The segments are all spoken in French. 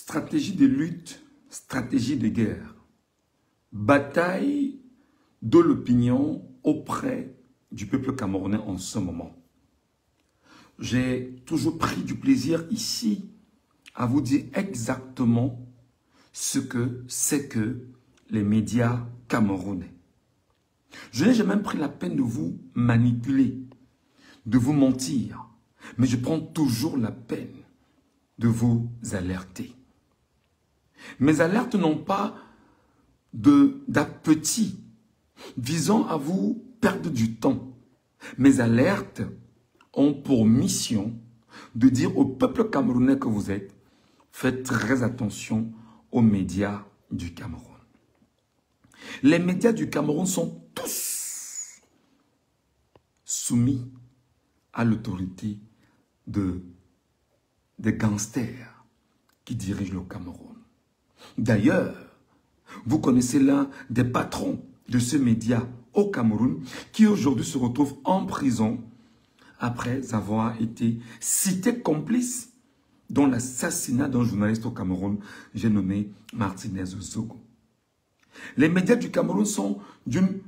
Stratégie de lutte, stratégie de guerre. Bataille de l'opinion auprès du peuple camerounais en ce moment. J'ai toujours pris du plaisir ici à vous dire exactement ce que c'est que les médias camerounais. Je n'ai jamais pris la peine de vous manipuler, de vous mentir, mais je prends toujours la peine de vous alerter. Mes alertes n'ont pas d'appétit visant à vous perdre du temps. Mes alertes ont pour mission de dire au peuple camerounais que vous êtes, faites très attention aux médias du Cameroun. Les médias du Cameroun sont tous soumis à l'autorité des gangsters qui dirigent le Cameroun. D'ailleurs, vous connaissez l'un des patrons de ce média au Cameroun qui aujourd'hui se retrouve en prison après avoir été cité complice dans l'assassinat d'un journaliste au Cameroun, j'ai nommé Martinez Zogo. Les médias du Cameroun sont d'une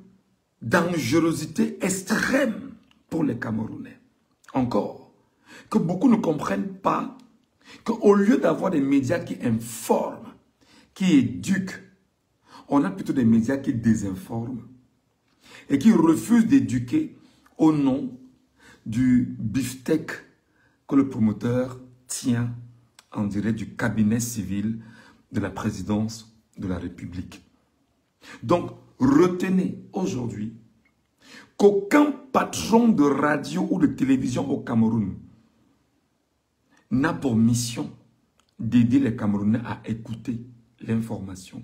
dangerosité extrême pour les Camerounais. Encore, que beaucoup ne comprennent pas qu'au lieu d'avoir des médias qui informent, qui éduquent, on a plutôt des médias qui désinforment et qui refusent d'éduquer au nom du beefsteak que le promoteur tient en direct du cabinet civil de la présidence de la République. Donc, retenez aujourd'hui qu'aucun patron de radio ou de télévision au Cameroun n'a pour mission d'aider les Camerounais à écouter l'information,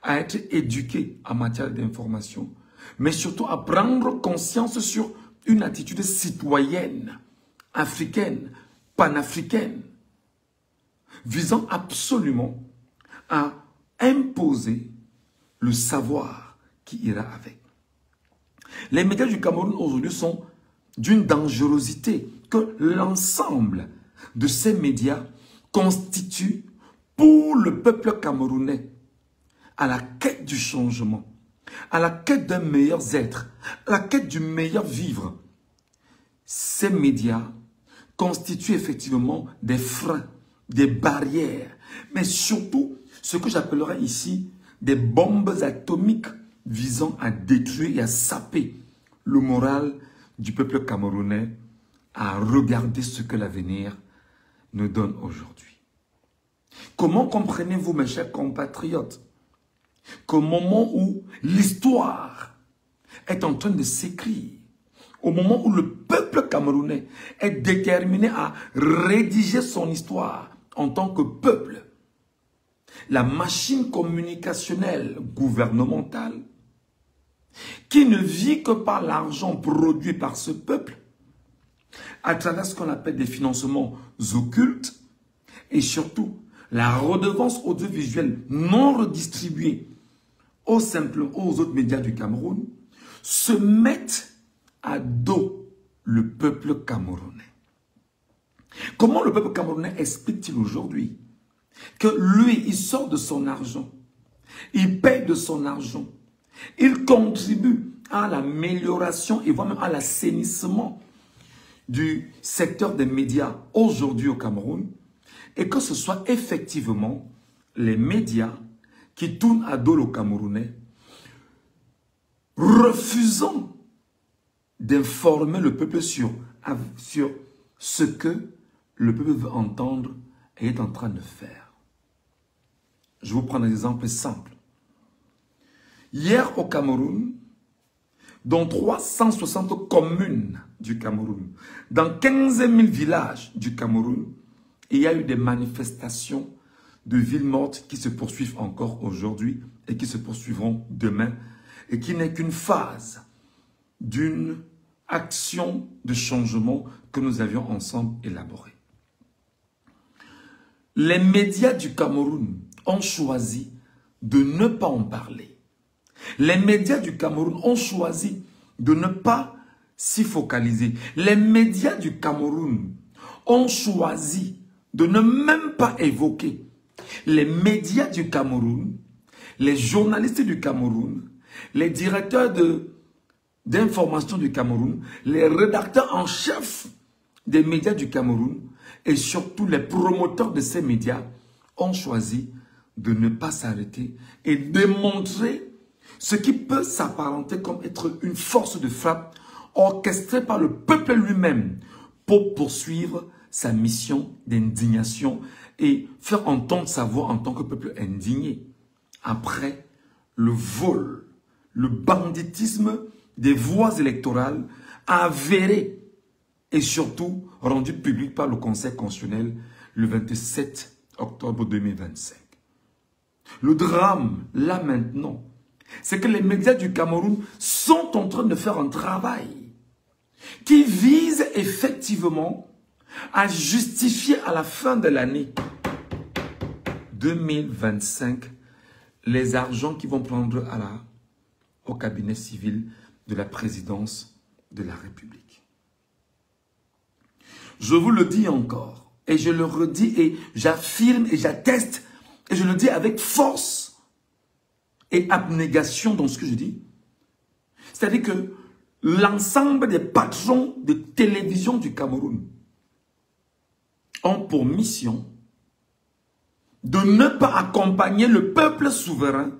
à être éduqués en matière d'information, mais surtout à prendre conscience sur une attitude citoyenne, africaine, panafricaine, visant absolument à imposer le savoir qui ira avec. Les médias du Cameroun aujourd'hui sont d'une dangerosité que l'ensemble de ces médias constitue pour le peuple camerounais à la quête du changement, à la quête d'un meilleur être, à la quête du meilleur vivre. Ces médias constituent effectivement des freins, des barrières, mais surtout ce que j'appellerais ici des bombes atomiques visant à détruire et à saper le moral du peuple camerounais à regarder ce que l'avenir nous donne aujourd'hui. Comment comprenez-vous, mes chers compatriotes, qu'au moment où l'histoire est en train de s'écrire, au moment où le peuple camerounais est déterminé à rédiger son histoire en tant que peuple, la machine communicationnelle gouvernementale, qui ne vit que par l'argent produit par ce peuple, à travers ce qu'on appelle des financements occultes, et surtout la redevance audiovisuelle non redistribuée aux autres médias du Cameroun, se mettent à dos le peuple camerounais. Comment le peuple camerounais explique-t-il aujourd'hui que lui, il sort de son argent, il paye de son argent, il contribue à l'amélioration et voire même à l'assainissement du secteur des médias aujourd'hui au Cameroun, et que ce soit effectivement les médias qui tournent à dos le Camerounais, refusant d'informer le peuple sur ce que le peuple veut entendre et est en train de faire. Je vous prends un exemple simple. Hier au Cameroun, dans 360 communes du Cameroun, dans 15 000 villages du Cameroun, il y a eu des manifestations de villes mortes qui se poursuivent encore aujourd'hui et qui se poursuivront demain et qui n'est qu'une phase d'une action de changement que nous avions ensemble élaborée. Les médias du Cameroun ont choisi de ne pas en parler. Les médias du Cameroun ont choisi de ne pas s'y focaliser. Les médias du Cameroun ont choisi de ne même pas évoquer les médias du Cameroun, les journalistes du Cameroun, les directeurs d'information du Cameroun, les rédacteurs en chef des médias du Cameroun et surtout les promoteurs de ces médias ont choisi de ne pas s'arrêter et démontrer ce qui peut s'apparenter comme être une force de frappe orchestrée par le peuple lui-même pour poursuivre sa mission d'indignation et faire entendre sa voix en tant que peuple indigné. Après le vol, le banditisme des voix électorales avérées et surtout rendu public par le Conseil constitutionnel le 27 octobre 2025. Le drame, là maintenant, c'est que les médias du Cameroun sont en train de faire un travail qui vise effectivement à justifier à la fin de l'année 2025 les argents qu'ils vont prendre au cabinet civil de la présidence de la République. Je vous le dis encore, et je le redis, et j'affirme, et j'atteste, et je le dis avec force et abnégation dans ce que je dis. C'est-à-dire que l'ensemble des patrons de télévision du Cameroun ont pour mission de ne pas accompagner le peuple souverain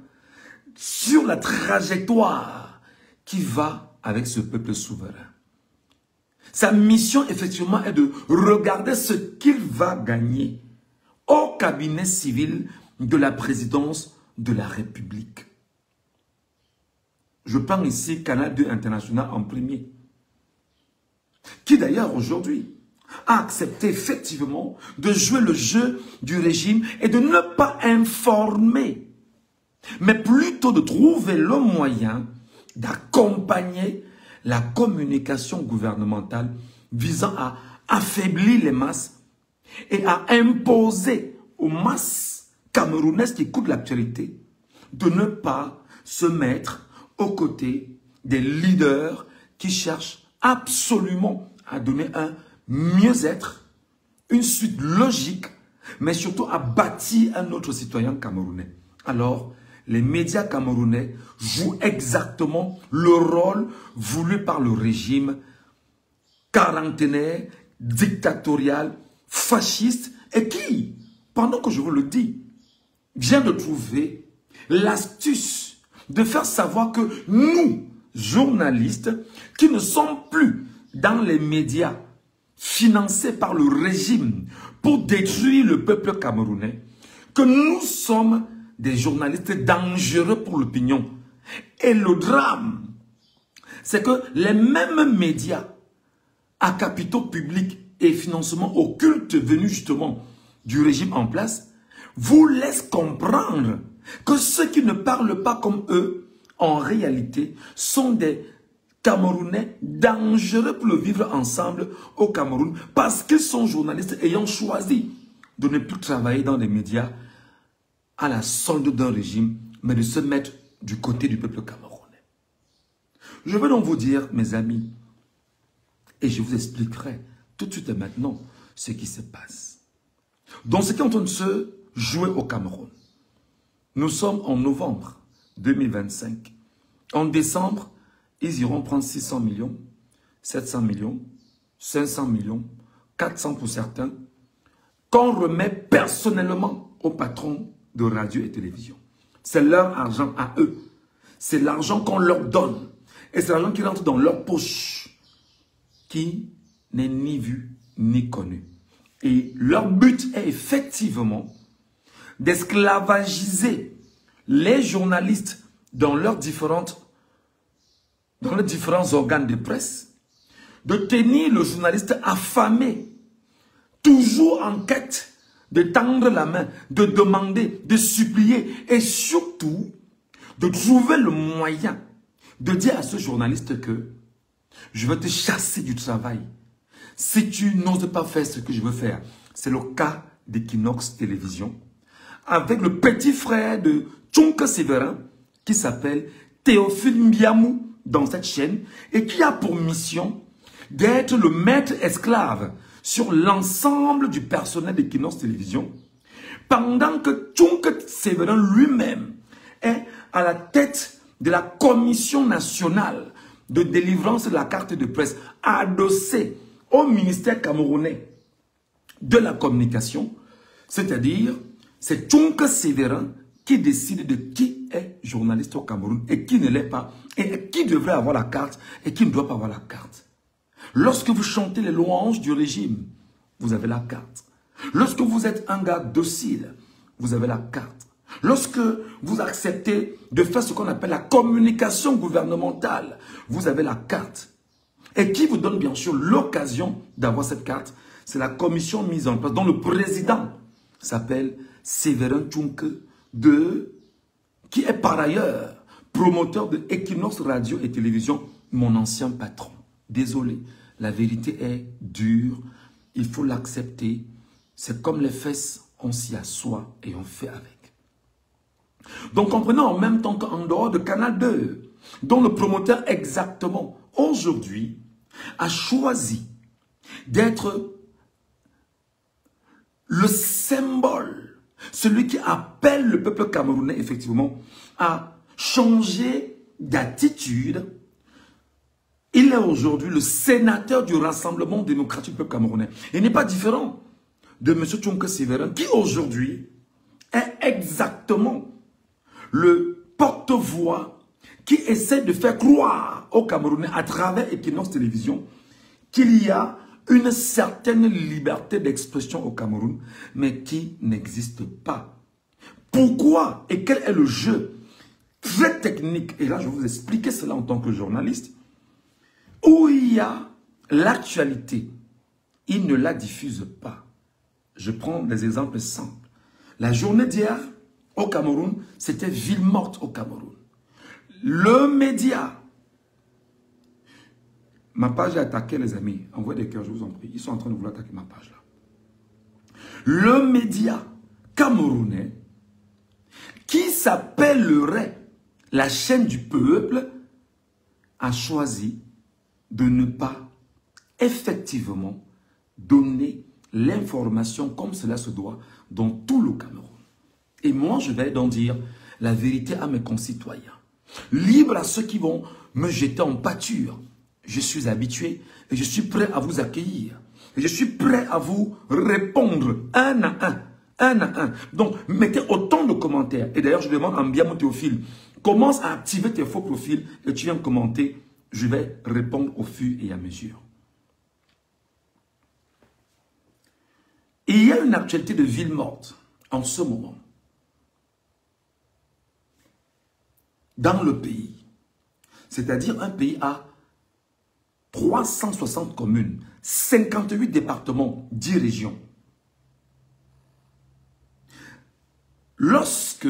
sur la trajectoire qui va avec ce peuple souverain. Sa mission, effectivement, est de regarder ce qu'il va gagner au cabinet civil de la présidence de la République. Je prends ici Canal 2 International en premier, qui d'ailleurs aujourd'hui a accepté effectivement de jouer le jeu du régime et de ne pas informer, mais plutôt de trouver le moyen d'accompagner la communication gouvernementale visant à affaiblir les masses et à imposer aux masses camerounaises qui écoutent l'actualité de ne pas se mettre aux côtés des leaders qui cherchent absolument à donner un mieux-être, une suite logique, mais surtout à bâtir un autre citoyen camerounais. Alors, les médias camerounais jouent exactement le rôle voulu par le régime quarantenaire, dictatorial, fasciste, et qui, pendant que je vous le dis, vient de trouver l'astuce de faire savoir que nous, journalistes, qui ne sommes plus dans les médias financés par le régime pour détruire le peuple camerounais, que nous sommes des journalistes dangereux pour l'opinion. Et le drame, c'est que les mêmes médias à capitaux publics et financement occulte venus justement du régime en place vous laissent comprendre que ceux qui ne parlent pas comme eux, en réalité, sont des Camerounais dangereux pour le vivre ensemble au Cameroun parce qu'ils sont journalistes ayant choisi de ne plus travailler dans les médias à la solde d'un régime, mais de se mettre du côté du peuple camerounais. Je veux donc vous dire, mes amis, et je vous expliquerai tout de suite et maintenant ce qui se passe. Donc, ce qui est en train de se jouer au Cameroun. Nous sommes en novembre 2025. En décembre, ils iront prendre 600 millions, 700 millions, 500 millions, 400 pour certains, qu'on remet personnellement aux patrons de radio et télévision. C'est leur argent à eux. C'est l'argent qu'on leur donne. Et c'est l'argent qui rentre dans leur poche, qui n'est ni vu ni connu. Et leur but est effectivement d'esclavagiser les journalistes dans leurs différents organes de presse, de tenir le journaliste affamé, toujours en quête de tendre la main, de demander, de supplier et surtout de trouver le moyen de dire à ce journaliste que je vais te chasser du travail si tu n'oses pas faire ce que je veux faire. C'est le cas d'Equinox Télévision avec le petit frère de Tchonka Séverin qui s'appelle Théophile Mbiamou dans cette chaîne et qui a pour mission d'être le maître esclave sur l'ensemble du personnel d'Equinox Télévision Pendant que Tchunk Sévérin lui-même est à la tête de la Commission nationale de délivrance de la carte de presse, adossée au ministère camerounais de la communication, c'est-à-dire c'est Tchunk Sévérin qui décide de qui est journaliste au Cameroun et qui ne l'est pas, et qui devrait avoir la carte et qui ne doit pas avoir la carte. Lorsque vous chantez les louanges du régime, vous avez la carte. Lorsque vous êtes un gars docile, vous avez la carte. Lorsque vous acceptez de faire ce qu'on appelle la communication gouvernementale, vous avez la carte. Et qui vous donne bien sûr l'occasion d'avoir cette carte? C'est la commission mise en place, dont le président s'appelle Sévérin Tchunk qui est par ailleurs promoteur de Equinox Radio et Télévision, mon ancien patron. Désolé, la vérité est dure, il faut l'accepter. C'est comme les fesses, on s'y assoit et on fait avec. Donc comprenez en même temps qu'en dehors de Canal 2, dont le promoteur exactement aujourd'hui a choisi d'être le symbole, celui qui appelle le peuple camerounais effectivement à changer d'attitude. Il est aujourd'hui le sénateur du Rassemblement démocratique du peuple camerounais. Il n'est pas différent de M. Tchunk Sévérin qui aujourd'hui est exactement le porte-voix qui essaie de faire croire aux Camerounais à travers Equinox Télévision qu'il y a une certaine liberté d'expression au Cameroun, mais qui n'existe pas. Pourquoi et quel est le jeu très technique, et là je vais vous expliquer cela en tant que journaliste, où il y a l'actualité, il ne la diffuse pas. Je prends des exemples simples. La journée d'hier, au Cameroun, c'était ville morte au Cameroun. Le média, ma page est attaquée les amis, envoyez des cœurs je vous en prie, ils sont en train de vouloir attaquer ma page là. Le média camerounais, qui s'appellerait la chaîne du peuple, a choisi de ne pas effectivement donner l'information comme cela se doit dans tout le Cameroun. Et moi, je vais donc dire la vérité à mes concitoyens. Libre à ceux qui vont me jeter en pâture. Je suis habitué et je suis prêt à vous accueillir. Et je suis prêt à vous répondre un à un. Donc, mettez autant de commentaires. Et d'ailleurs, je demande à Mbiamo Théophile, commence à activer tes faux profils et tu viens commenter. Je vais répondre au fur et à mesure. Et il y a une actualité de ville morte en ce moment dans le pays. C'est-à-dire un pays à 360 communes, 58 départements, 10 régions. Lorsque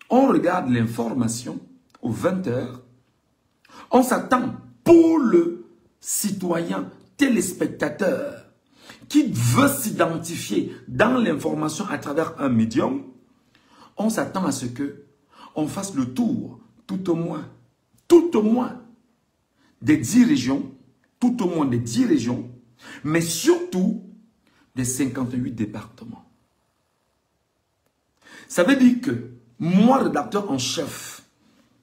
on regarde l'information aux 20 h, on s'attend pour le citoyen téléspectateur qui veut s'identifier dans l'information à travers un médium, on s'attend à ce que on fasse le tour, tout au moins, des 10 régions, mais surtout des 58 départements. Ça veut dire que moi, rédacteur en chef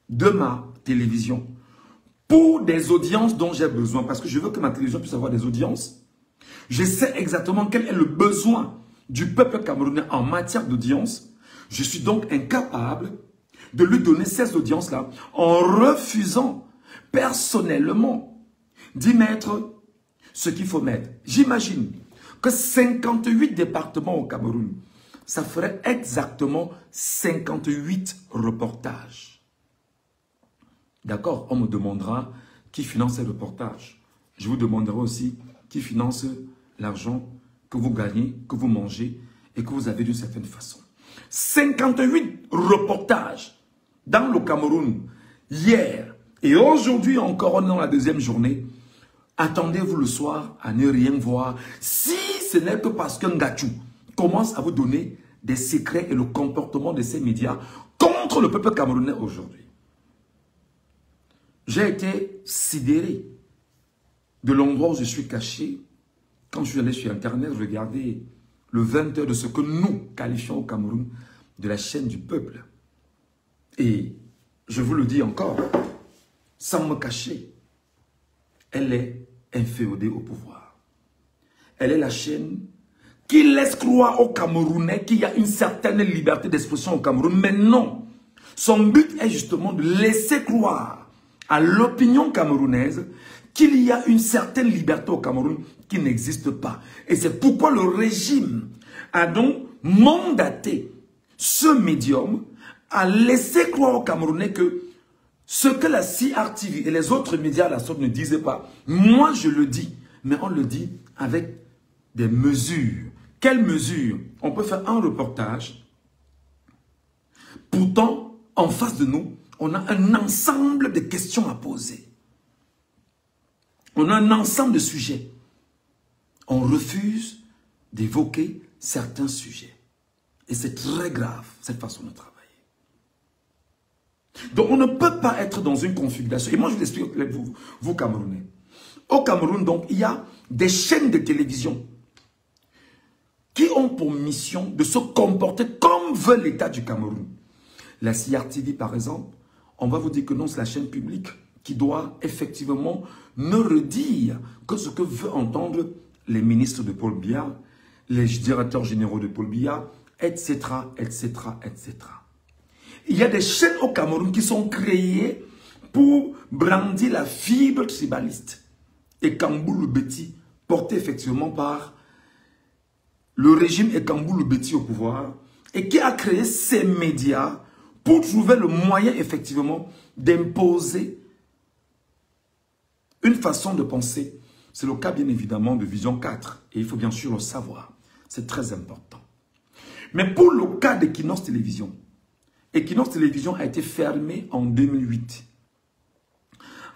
de ma télévision, pour des audiences dont j'ai besoin, parce que je veux que ma télévision puisse avoir des audiences, je sais exactement quel est le besoin du peuple camerounais en matière d'audience. Je suis donc incapable de lui donner ces audiences-là en refusant personnellement d'y mettre ce qu'il faut mettre. J'imagine que 58 départements au Cameroun, ça ferait exactement 58 reportages. D'accord? On me demandera qui finance ces reportages. Je vous demanderai aussi qui finance l'argent que vous gagnez, que vous mangez et que vous avez d'une certaine façon. 58 reportages dans le Cameroun hier et aujourd'hui encore, on est dans la deuxième journée. Attendez-vous le soir à ne rien voir si ce n'est que parce qu'un gâchou commence à vous donner des secrets et le comportement de ces médias contre le peuple camerounais aujourd'hui. J'ai été sidéré de l'endroit où je suis caché. Quand je suis allé sur Internet, regarder le 20h de ce que nous qualifions au Cameroun de la chaîne du peuple. Et je vous le dis encore, sans me cacher, elle est inféodée au pouvoir. Elle est la chaîne qui laisse croire aux Camerounais qu'il y a une certaine liberté d'expression au Cameroun, mais non. Son but est justement de laisser croire à l'opinion camerounaise qu'il y a une certaine liberté au Cameroun qui n'existe pas. Et c'est pourquoi le régime a donc mandaté ce médium à laisser croire aux Camerounais que ce que la CRTV et les autres médias à la sorte ne disaient pas, moi je le dis, mais on le dit avec des mesures. Quelles mesures? On peut faire un reportage. Pourtant, en face de nous, on a un ensemble de questions à poser. On a un ensemble de sujets. On refuse d'évoquer certains sujets. Et c'est très grave, cette façon de travailler. Donc, on ne peut pas être dans une configuration. Et moi, je vous explique, vous Camerounais. Au Cameroun, donc, il y a des chaînes de télévision qui ont pour mission de se comporter comme veut l'État du Cameroun. La CRTV, par exemple, on va vous dire que non, c'est la chaîne publique qui doit effectivement ne redire que ce que veut entendre les ministres de Paul Biya, les directeurs généraux de Paul Biya, etc., etc., etc. Il y a des chaînes au Cameroun qui sont créées pour brandir la fibre tribaliste. Et Kambou Betty, porté effectivement par le régime et Kambou Betty au pouvoir, et qui a créé ces médias pour trouver le moyen effectivement d'imposer une façon de penser. C'est le cas bien évidemment de Vision 4, et il faut bien sûr le savoir. C'est très important. Mais pour le cas d'Equinox Télévision, Equinox Télévision a été fermée en 2008.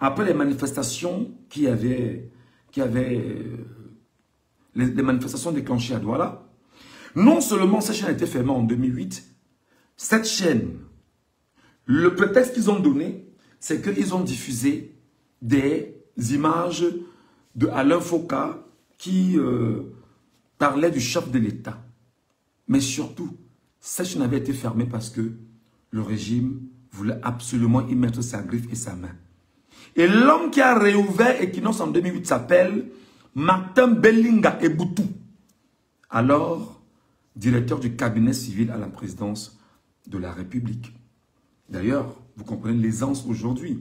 Après les manifestations les manifestations déclenchées à Douala, non seulement cette chaîne a été fermée en 2008, cette chaîne, le prétexte qu'ils ont donné, c'est qu'ils ont diffusé des images de Alain Foka qui parlait du chef de l'État. Mais surtout, cette chaîne avait été fermée parce que le régime voulait absolument y mettre sa griffe et sa main. Et l'homme qui a réouvert Equinox en 2008 s'appelle Martin Bellinga Eboutou, alors directeur du cabinet civil à la présidence de la République. D'ailleurs, vous comprenez l'aisance aujourd'hui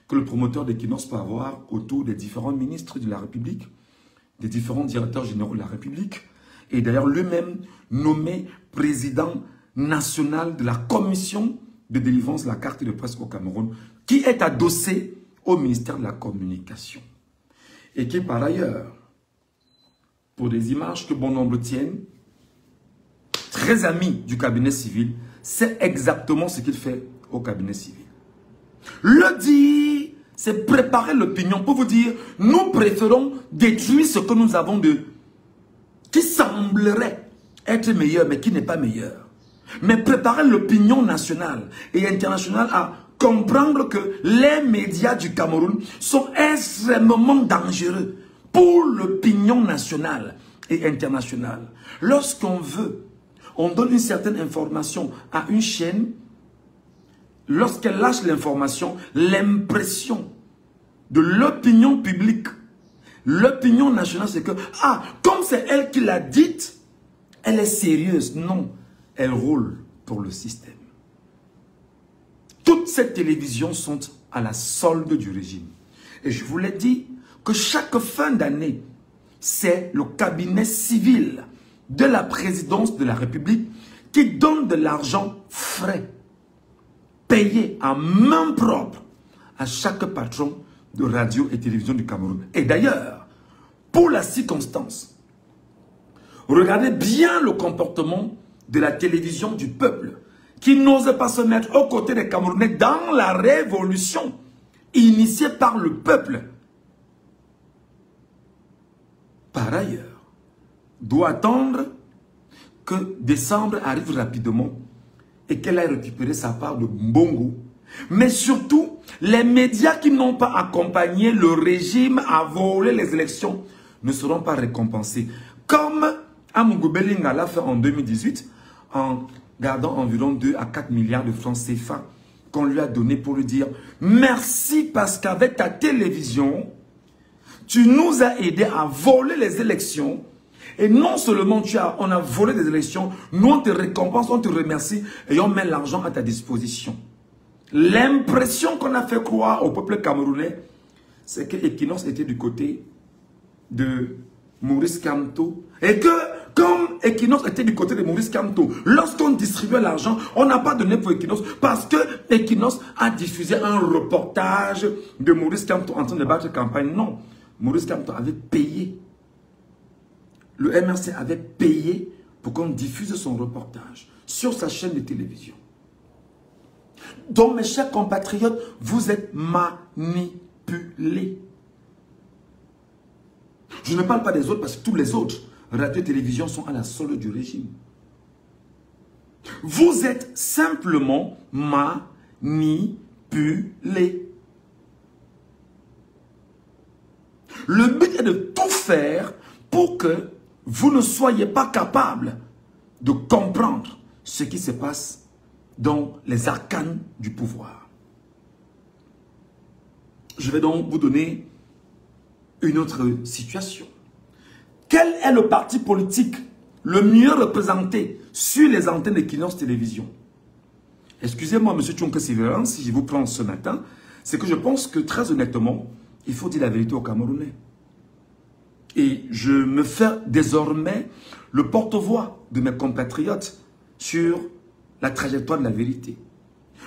que le promoteur d'Equinox peut avoir autour des différents ministres de la République, des différents directeurs généraux de la République, et d'ailleurs lui-même nommé président national de la commission de délivrance de la carte de presse au Cameroun, qui est adossé au ministère de la Communication. Et qui par ailleurs, pour des images que bon nombre tiennent, très ami du cabinet civil, c'est exactement ce qu'il fait au cabinet civil. Le dire, c'est préparer l'opinion pour vous dire, nous préférons détruire ce que nous avons qui semblerait être meilleur, mais qui n'est pas meilleur. Mais préparer l'opinion nationale et internationale à comprendre que les médias du Cameroun sont extrêmement dangereux pour l'opinion nationale et internationale. Lorsqu'on veut, on donne une certaine information à une chaîne, lorsqu'elle lâche l'information, l'impression de l'opinion publique, l'opinion nationale, c'est que, ah, comme c'est elle qui l'a dite, elle est sérieuse. Non, elle roule pour le système. Toutes ces télévisions sont à la solde du régime. Et je vous l'ai dit que chaque fin d'année, c'est le cabinet civil de la présidence de la République qui donne de l'argent frais, payé en main propre à chaque patron de radio et télévision du Cameroun. Et d'ailleurs, pour la circonstance, regardez bien le comportement de la télévision du peuple qui n'ose pas se mettre aux côtés des Camerounais dans la révolution initiée par le peuple. Par ailleurs, doit attendre que décembre arrive rapidement et qu'elle ait récupéré sa part de Mbongo. Mais surtout, les médias qui n'ont pas accompagné le régime à voler les élections ne seront pas récompensés. Comme Amougou Belinga l'a fait en 2018 en gardant environ 2 à 4 milliards de francs CFA qu'on lui a donné pour lui dire merci parce qu'avec ta télévision, tu nous as aidé à voler les élections. Et non seulement on a volé des élections, nous on te récompense, on te remercie et on met l'argent à ta disposition. L'impression qu'on a fait croire au peuple camerounais, c'est que Equinox était du côté de Maurice Kamto. Et que, comme Equinox était du côté de Maurice Kamto, lorsqu'on distribuait l'argent, on n'a pas donné pour Equinox parce que Equinox a diffusé un reportage de Maurice Kamto en train de battre campagne. Non, Maurice Kamto avait payé. Le MRC avait payé pour qu'on diffuse son reportage sur sa chaîne de télévision. Donc, mes chers compatriotes, vous êtes manipulés. Je ne parle pas des autres parce que tous les autres radio et télévision sont à la solde du régime. Vous êtes simplement manipulés. Le but est de tout faire pour que vous ne soyez pas capable de comprendre ce qui se passe dans les arcanes du pouvoir. Je vais donc vous donner une autre situation. Quel est le parti politique le mieux représenté sur les antennes d'Equinox Télévision? Excusez-moi, M. Tchonke Sévérin, si je vous prends ce matin, c'est que je pense que très honnêtement, il faut dire la vérité aux Camerounais. Et je me fais désormais le porte-voix de mes compatriotes sur la trajectoire de la vérité.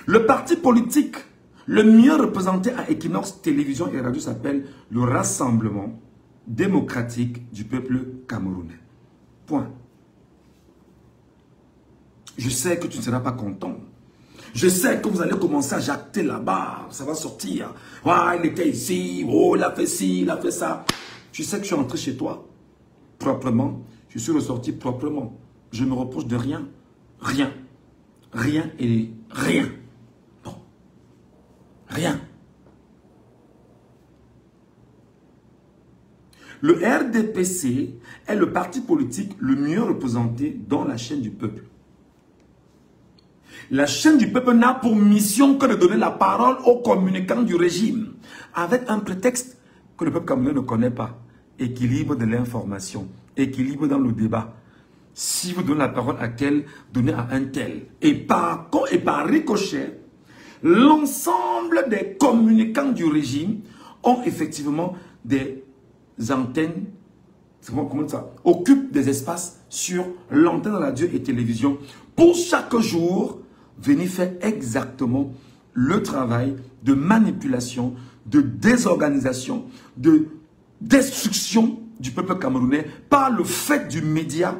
Le parti politique le mieux représenté à Equinox Télévision et Radio s'appelle le Rassemblement démocratique du peuple camerounais. Point. Je sais que tu ne seras pas content. Je sais que vous allez commencer à jacter là-bas. Ça va sortir. Ouais, il était ici. Oh, il a fait ci, il a fait ça. Tu sais que je suis entré chez toi proprement. Je suis ressorti proprement. Je ne me reproche de rien. Rien. Rien et rien. Bon. Rien. Le RDPC est le parti politique le mieux représenté dans la chaîne du peuple. La chaîne du peuple n'a pour mission que de donner la parole aux communicants du régime avec un prétexte que le peuple camerounais ne connaît pas. Équilibre de l'information, équilibre dans le débat. Si vous donnez la parole à tel, donnez à un tel. Et par ricochet, l'ensemble des communicants du régime ont effectivement des antennes, comment ça, occupent des espaces sur l'antenne radio et télévision pour chaque jour venir faire exactement le travail de manipulation, de désorganisation, de destruction du peuple camerounais par le fait du média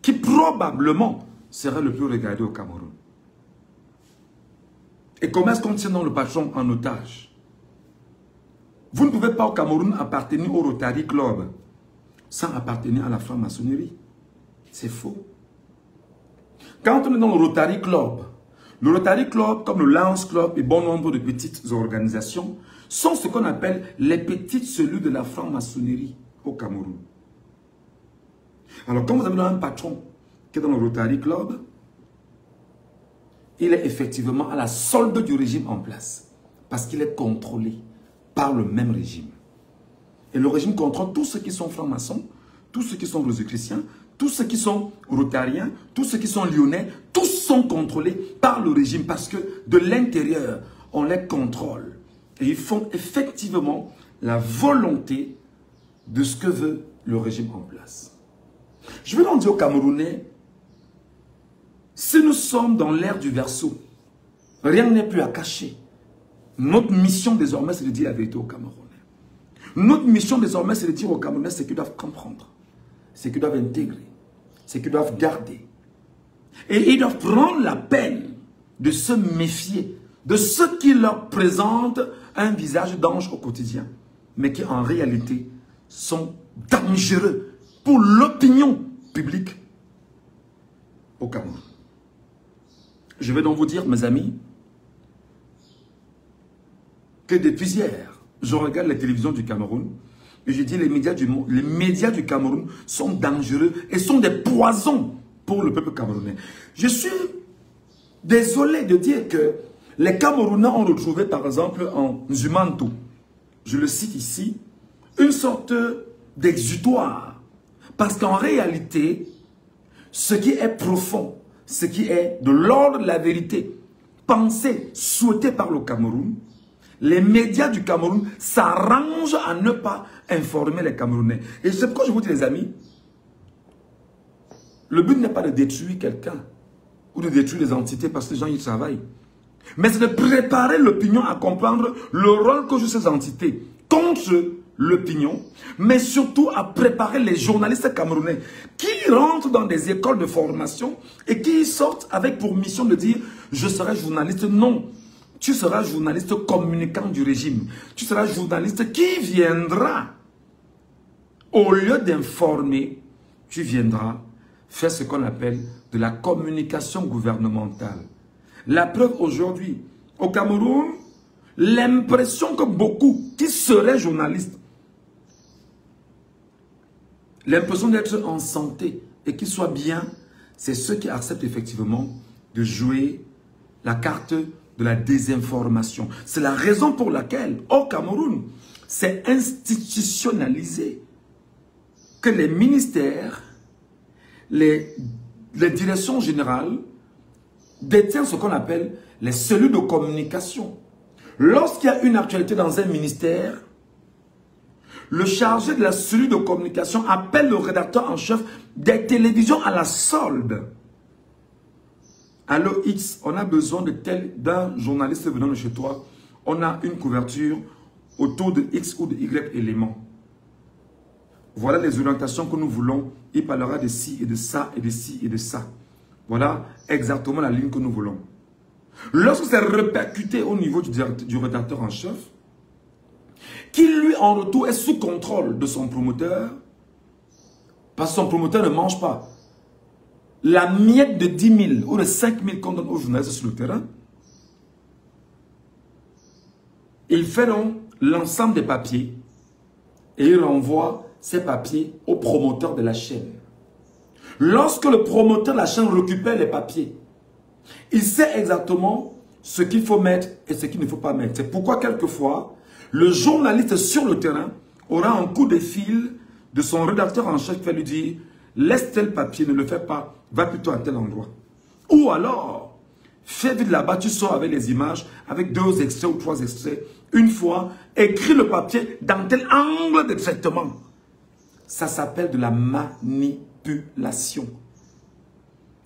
qui probablement serait le plus regardé au Cameroun. Et comment est-ce qu'on tient dans le patron en otage? Vous ne pouvez pas au Cameroun appartenir au Rotary Club sans appartenir à la franc-maçonnerie. C'est faux. Quand on est dans le Rotary Club, comme le Lions Club et bon nombre de petites organisations, sont ce qu'on appelle les petites cellules de la franc-maçonnerie au Cameroun. Alors, quand vous avez un patron qui est dans le Rotary Club, il est effectivement à la solde du régime en place. Parce qu'il est contrôlé par le même régime. Et le régime contrôle tous ceux qui sont francs-maçons, tous ceux qui sont rosicruciens, tous ceux qui sont rotariens, tous ceux qui sont lyonnais, tous sont contrôlés par le régime parce que de l'intérieur, on les contrôle. Et ils font effectivement la volonté de ce que veut le régime en place. Je vais donc dire aux Camerounais, si nous sommes dans l'ère du Verseau, rien n'est plus à cacher. Notre mission désormais, c'est de dire la vérité aux Camerounais. Notre mission désormais, c'est de dire aux Camerounais ce qu'ils doivent comprendre, ce qu'ils doivent intégrer, ce qu'ils doivent garder. Et ils doivent prendre la peine de se méfier de ceux qui leur présentent un visage d'ange au quotidien, mais qui en réalité sont dangereux pour l'opinion publique au Cameroun. Je vais donc vous dire, mes amis, que depuis hier, je regarde la télévision du Cameroun Et je dis les médias du Cameroun sont dangereux et sont des poisons pour le peuple camerounais. Je suis désolé de dire que les Camerounais ont retrouvé par exemple en Zumanto, je le cite ici, une sorte d'exutoire. Parce qu'en réalité, ce qui est profond, ce qui est de l'ordre de la vérité, pensé, souhaité par le Cameroun, les médias du Cameroun s'arrangent à ne pas informer les Camerounais. Et c'est pourquoi je vous dis les amis, le but n'est pas de détruire quelqu'un ou de détruire les entités parce que les gens y travaillent. Mais c'est de préparer l'opinion à comprendre le rôle que jouent ces entités contre l'opinion, mais surtout à préparer les journalistes camerounais qui rentrent dans des écoles de formation et qui sortent avec pour mission de dire « je serai journaliste ». Non, tu seras journaliste communicant du régime. Tu seras journaliste qui viendra, au lieu d'informer, tu viendras faire ce qu'on appelle de la communication gouvernementale. La preuve aujourd'hui, au Cameroun, l'impression que beaucoup qui seraient journalistes, l'impression d'être en santé et qu'ils soient bien, c'est ceux qui acceptent effectivement de jouer la carte de la désinformation. C'est la raison pour laquelle, au Cameroun, c'est institutionnalisé que les ministères, les directions générales détiennent ce qu'on appelle les cellules de communication. Lorsqu'il y a une actualité dans un ministère, le chargé de la cellule de communication appelle le rédacteur en chef des télévisions à la solde. Allô X, on a besoin d'un journaliste venant de chez toi. On a une couverture autour de X ou de Y éléments. Voilà les orientations que nous voulons. Il parlera de ci et de ça et de ci et de ça. Voilà exactement la ligne que nous voulons. Lorsque c'est répercuté au niveau du rédacteur en chef, qui lui en retour est sous contrôle de son promoteur, parce que son promoteur ne mange pas la miette de 10 000 ou de 5 000 qu'on donne aux journalistes sur le terrain, il fait donc l'ensemble des papiers et il renvoie ces papiers au promoteur de la chaîne. Lorsque le promoteur de la chaîne récupère les papiers, il sait exactement ce qu'il faut mettre et ce qu'il ne faut pas mettre. C'est pourquoi quelquefois, le journaliste sur le terrain aura un coup de fil de son rédacteur en chef qui va lui dire « Laisse tel papier, ne le fais pas, va plutôt à tel endroit. » Ou alors, fais vite là-bas, tu sors avec les images, avec 2 extraits ou 3 extraits. Une fois, écris le papier dans tel angle de traitement. Ça s'appelle de la manipulation.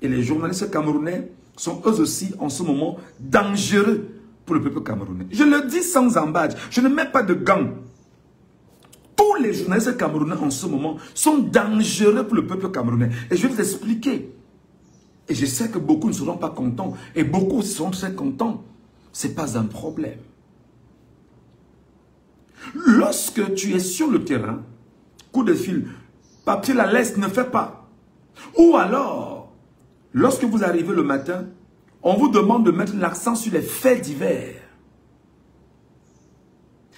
Et les journalistes camerounais sont eux aussi en ce moment dangereux pour le peuple camerounais. Je le dis sans embâche, je ne mets pas de gants. Tous les journalistes camerounais en ce moment sont dangereux pour le peuple camerounais. Et je vais vous expliquer. Et je sais que beaucoup ne seront pas contents. Et beaucoup seront très contents. Ce n'est pas un problème. Lorsque tu es sur le terrain, coup de fil, papier la laisse, ne fais pas. Ou alors, lorsque vous arrivez le matin, on vous demande de mettre l'accent sur les faits divers.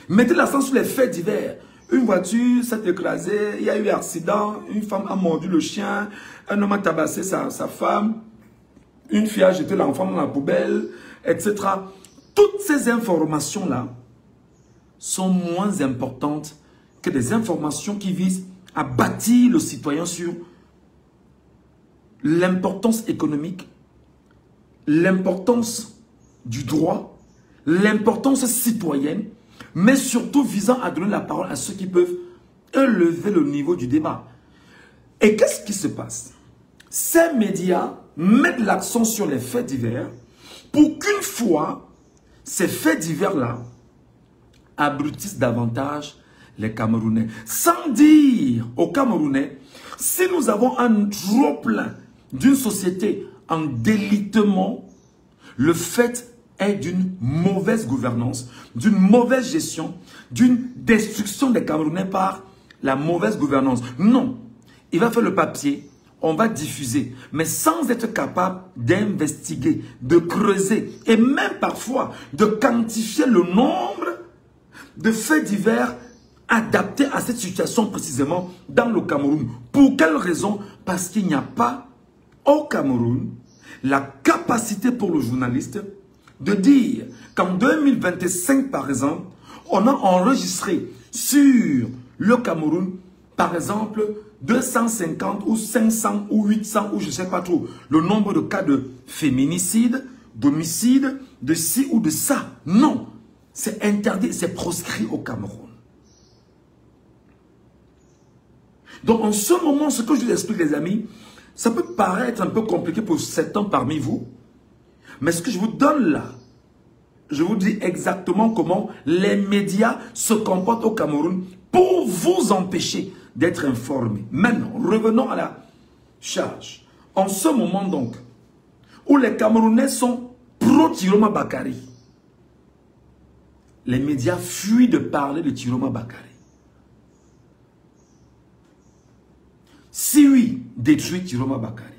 Mettez l'accent sur les faits divers. Une voiture s'est écrasée, il y a eu un accident, une femme a mordu le chien, un homme a tabassé sa femme, une fille a jeté l'enfant dans la poubelle, etc. Toutes ces informations-là sont moins importantes que des informations qui visent à bâtir le citoyen sur l'importance économique, l'importance du droit, l'importance citoyenne, mais surtout visant à donner la parole à ceux qui peuvent élever le niveau du débat. Et qu'est-ce qui se passe? Ces médias mettent l'accent sur les faits divers pour qu'une fois, ces faits divers-là abrutissent davantage les Camerounais. Sans dire aux Camerounais, si nous avons un trop-plein d'une société en délitement, le fait est d'une mauvaise gouvernance, d'une mauvaise gestion, d'une destruction des Camerounais par la mauvaise gouvernance. Non, il va faire le papier, on va diffuser, mais sans être capable d'investiguer, de creuser et même parfois de quantifier le nombre de faits divers adapté à cette situation précisément dans le Cameroun. Pour quelle raison? Parce qu'il n'y a pas au Cameroun la capacité pour le journaliste de dire qu'en 2025, par exemple, on a enregistré sur le Cameroun, par exemple, 250 ou 500 ou 800 ou je ne sais pas trop, le nombre de cas de féminicide, d'homicide, de ci ou de ça. Non, c'est interdit, c'est proscrit au Cameroun. Donc en ce moment, ce que je vous explique les amis, ça peut paraître un peu compliqué pour certains parmi vous, mais ce que je vous donne là, je vous dis exactement comment les médias se comportent au Cameroun pour vous empêcher d'être informés. Maintenant, revenons à la charge. En ce moment donc, où les Camerounais sont pro-Tiroma Bakary, les médias fuient de parler de Tiroma Bakary. Si oui, détruire Tiroma Bakary.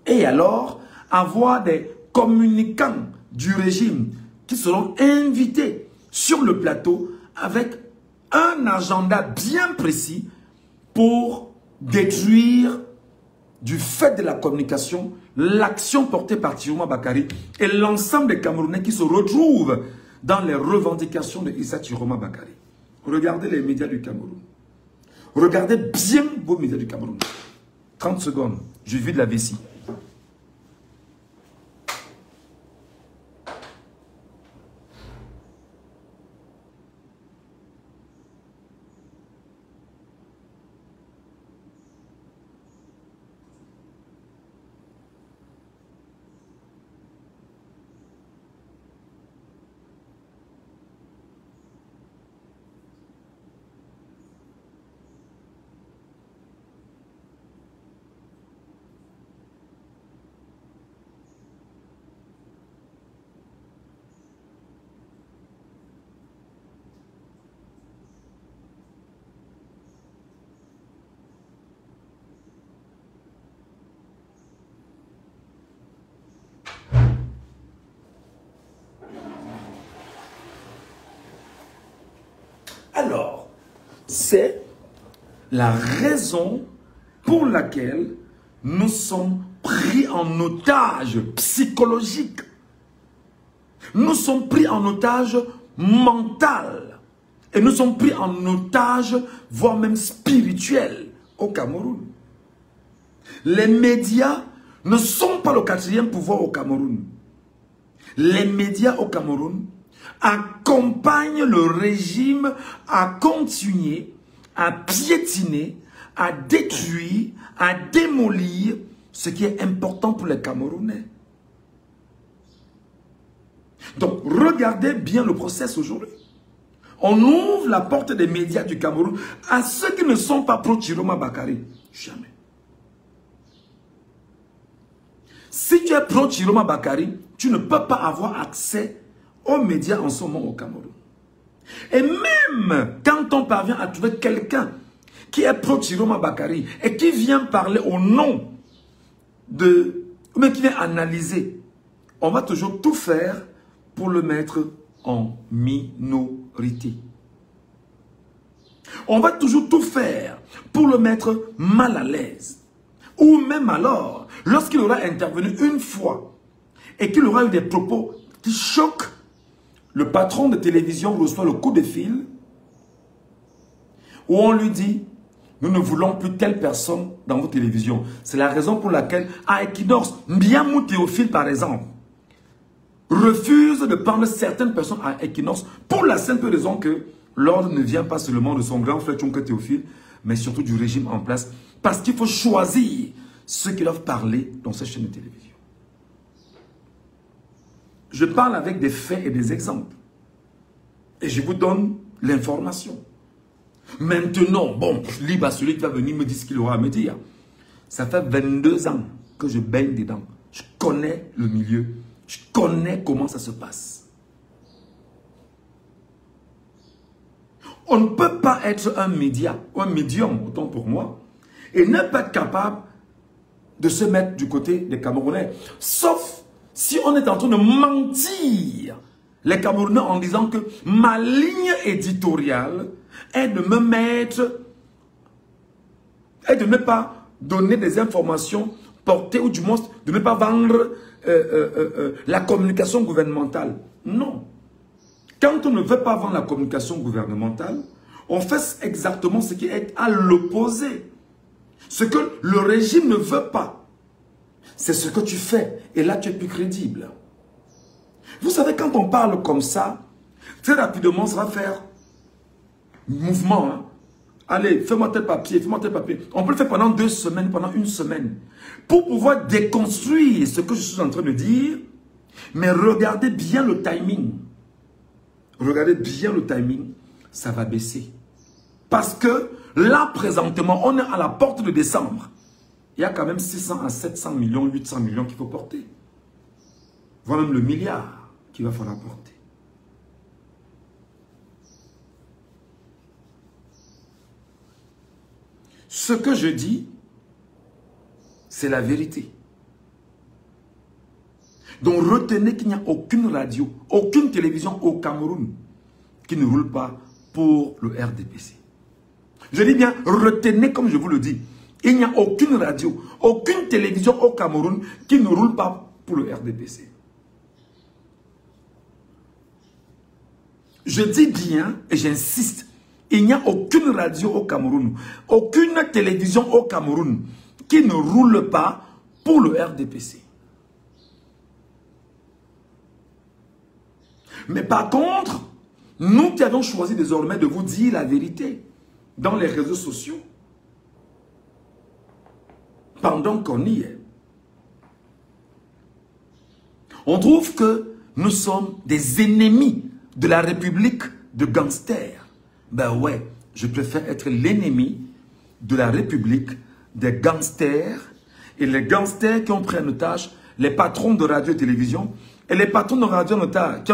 Et alors, avoir des communicants du régime qui seront invités sur le plateau avec un agenda bien précis pour détruire du fait de la communication l'action portée par Tiroma Bakary et l'ensemble des Camerounais qui se retrouvent dans les revendications de Issa Tiroma Bakary. Regardez les médias du Cameroun. Regardez bien vos médias du Cameroun. 30 secondes, je vis de la vessie. Alors, c'est la raison pour laquelle nous sommes pris en otage psychologique. Nous sommes pris en otage mental. Et nous sommes pris en otage, voire même spirituel, au Cameroun. Les médias ne sont pas le quatrième pouvoir au Cameroun. Les médias au Cameroun accompagne le régime à continuer, à piétiner, à détruire, à démolir ce qui est important pour les Camerounais. Donc, regardez bien le process aujourd'hui. On ouvre la porte des médias du Cameroun à ceux qui ne sont pas pro-Tiroma Bakary. Jamais. Si tu es pro-Tiroma Bakary, tu ne peux pas avoir accès aux médias en ce moment au Cameroun. Et même quand on parvient à trouver quelqu'un qui est pro-Tiroma Bakary et qui vient parler au nom de... mais qui vient analyser, on va toujours tout faire pour le mettre en minorité. On va toujours tout faire pour le mettre mal à l'aise. Ou même alors, lorsqu'il aura intervenu une fois et qu'il aura eu des propos qui choquent, le patron de télévision reçoit le coup de fil où on lui dit « Nous ne voulons plus telle personne dans vos télévisions ». C'est la raison pour laquelle à Equinox, Mbiamou Théophile par exemple, refuse de prendre certaines personnes à Equinox pour la simple raison que l'ordre ne vient pas seulement de son grand frère Tchonka Théophile, mais surtout du régime en place. Parce qu'il faut choisir ceux qui doivent parler dans cette chaîne de télévision. Je parle avec des faits et des exemples. Et je vous donne l'information. Maintenant, bon, libre à celui qui va venir me dire ce qu'il aura à me dire. Ça fait 22 ans que je baigne dedans. Je connais le milieu. Je connais comment ça se passe. On ne peut pas être un média, ou un médium, autant pour moi, et ne pas être capable de se mettre du côté des Camerounais. Sauf si on est en train de mentir les Camerounais en disant que ma ligne éditoriale est de me mettre et de ne pas donner des informations portées ou du moins de ne pas vendre la communication gouvernementale. Non. Quand on ne veut pas vendre la communication gouvernementale, on fait exactement ce qui est à l'opposé. Ce que le régime ne veut pas, c'est ce que tu fais. Et là, tu es plus crédible. Vous savez, quand on parle comme ça, très rapidement, ça va faire mouvement. Hein? Allez, fais-moi tel papier, fais-moi tel papier. On peut le faire pendant 2 semaines, pendant 1 semaine. Pour pouvoir déconstruire ce que je suis en train de dire, mais regardez bien le timing. Regardez bien le timing, ça va baisser. Parce que là, présentement, on est à la porte de décembre. Il y a quand même 600 à 700 millions, 800 millions qu'il faut porter. Voire même le milliard qu'il va falloir porter. Ce que je dis, c'est la vérité. Donc retenez qu'il n'y a aucune radio, aucune télévision au Cameroun qui ne roule pas pour le RDPC. Je dis bien, retenez comme je vous le dis. Il n'y a aucune radio, aucune télévision au Cameroun qui ne roule pas pour le RDPC. Je dis bien et j'insiste, il n'y a aucune radio au Cameroun, aucune télévision au Cameroun qui ne roule pas pour le RDPC. Mais par contre, nous qui avons choisi désormais de vous dire la vérité dans les réseaux sociaux, pendant qu'on y est, on trouve que nous sommes des ennemis de la République de gangsters. Ben ouais, je préfère être l'ennemi de la République des gangsters et les gangsters qui ont pris en otage les patrons de radio et télévision et les patrons de radio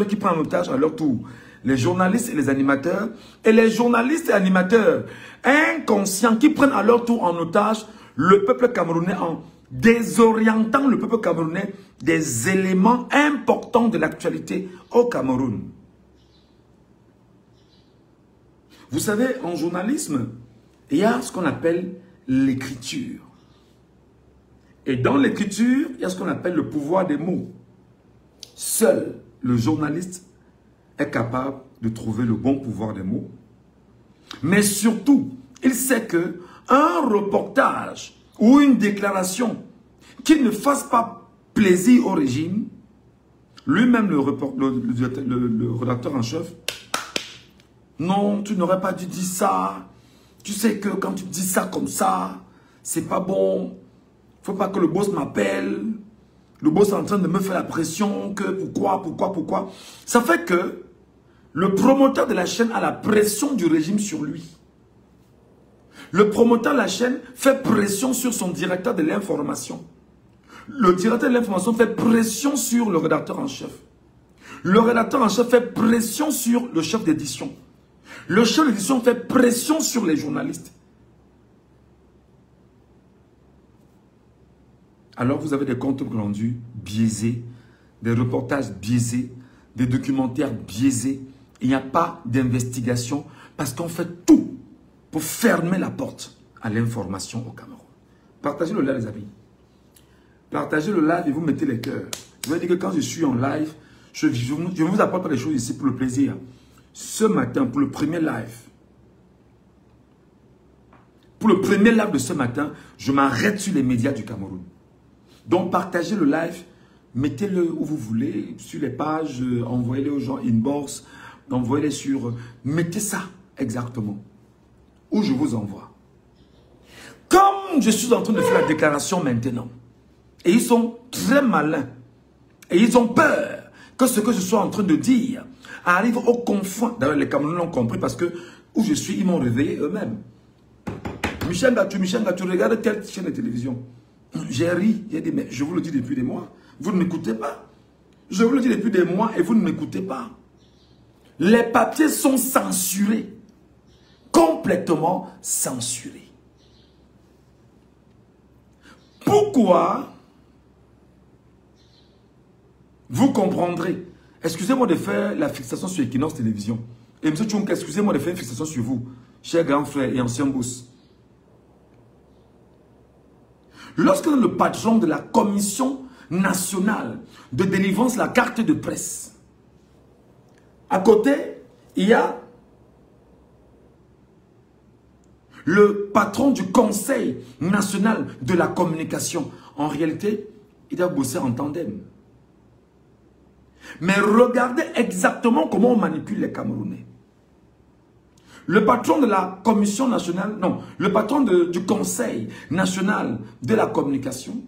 qui prennent en otage à leur tour les journalistes et les animateurs et les journalistes et animateurs inconscients qui prennent à leur tour en otage le peuple camerounais en désorientant le peuple camerounais des éléments importants de l'actualité au Cameroun. Vous savez, en journalisme, il y a ce qu'on appelle l'écriture. Et dans l'écriture, il y a ce qu'on appelle le pouvoir des mots. Seul le journaliste est capable de trouver le bon pouvoir des mots. Mais surtout, il sait que un reportage ou une déclaration qui ne fasse pas plaisir au régime, lui-même le rédacteur en chef, non, tu n'aurais pas dû dire ça. Tu sais que quand tu dis ça comme ça, c'est pas bon. Faut pas que le boss m'appelle. Le boss est en train de me faire la pression. Que pourquoi. Ça fait que le promoteur de la chaîne a la pression du régime sur lui. Le promoteur de la chaîne fait pression sur son directeur de l'information. Le directeur de l'information fait pression sur le rédacteur en chef. Le rédacteur en chef fait pression sur le chef d'édition. Le chef d'édition fait pression sur les journalistes. Alors vous avez des comptes rendus biaisés, des reportages biaisés, des documentaires biaisés. Il n'y a pas d'investigation parce qu'on fait tout pour fermer la porte à l'information au Cameroun. Partagez le live, les amis. Partagez le live et vous mettez les cœurs. Je veux dire que quand je suis en live, je ne vous apporte pas des choses ici pour le plaisir. Ce matin, pour le premier live, de ce matin, je m'arrête sur les médias du Cameroun. Donc, partagez le live, mettez-le où vous voulez, sur les pages, envoyez-les aux gens inbox, envoyez-les sur... Mettez ça exactement, où je vous envoie. Comme je suis en train de faire la déclaration maintenant, et ils sont très malins, et ils ont peur que ce que je suis en train de dire arrive au confins. D'ailleurs, les Camerounais l'ont compris parce que où je suis, ils m'ont réveillé eux-mêmes. Michel Gatou, regarde telle chaîne de télévision. J'ai ri, j'ai dit, mais je vous le dis depuis des mois. Vous ne m'écoutez pas. Je vous le dis depuis des mois et vous ne m'écoutez pas. Les papiers sont censurés. Complètement censurés. Pourquoi? Vous comprendrez. Excusez-moi de faire la fixation sur Equinox Télévision. Et M. Tchounk, excusez-moi de faire une fixation sur vous, cher grand frère et ancien boss. Lorsque le patron de la Commission nationale de délivrance de la carte de presse, à côté, il y a le patron du Conseil national de la communication. En réalité, il doit bosser en tandem. Mais regardez exactement comment on manipule les Camerounais. Le patron de la Commission nationale, non, le patron du Conseil national de la communication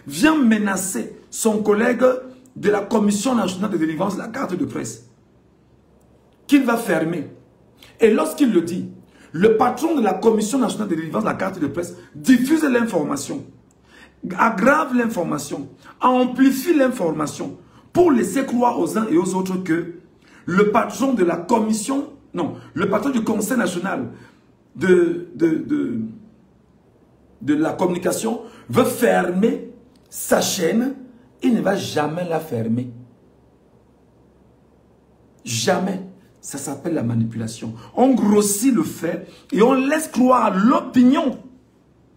vient menacer son collègue de la Commission nationale de délivrance de la carte de presse qu'il va fermer. Et lorsqu'il le dit, le patron de la Commission nationale de délivrance de la carte de presse diffuse l'information, aggrave l'information, amplifie l'information pour laisser croire aux uns et aux autres que le patron de la Commission, non, le patron du Conseil national de la communication veut fermer sa chaîne. Il ne va jamais la fermer. Jamais. Ça s'appelle la manipulation. On grossit le fait et on laisse croire à l'opinion,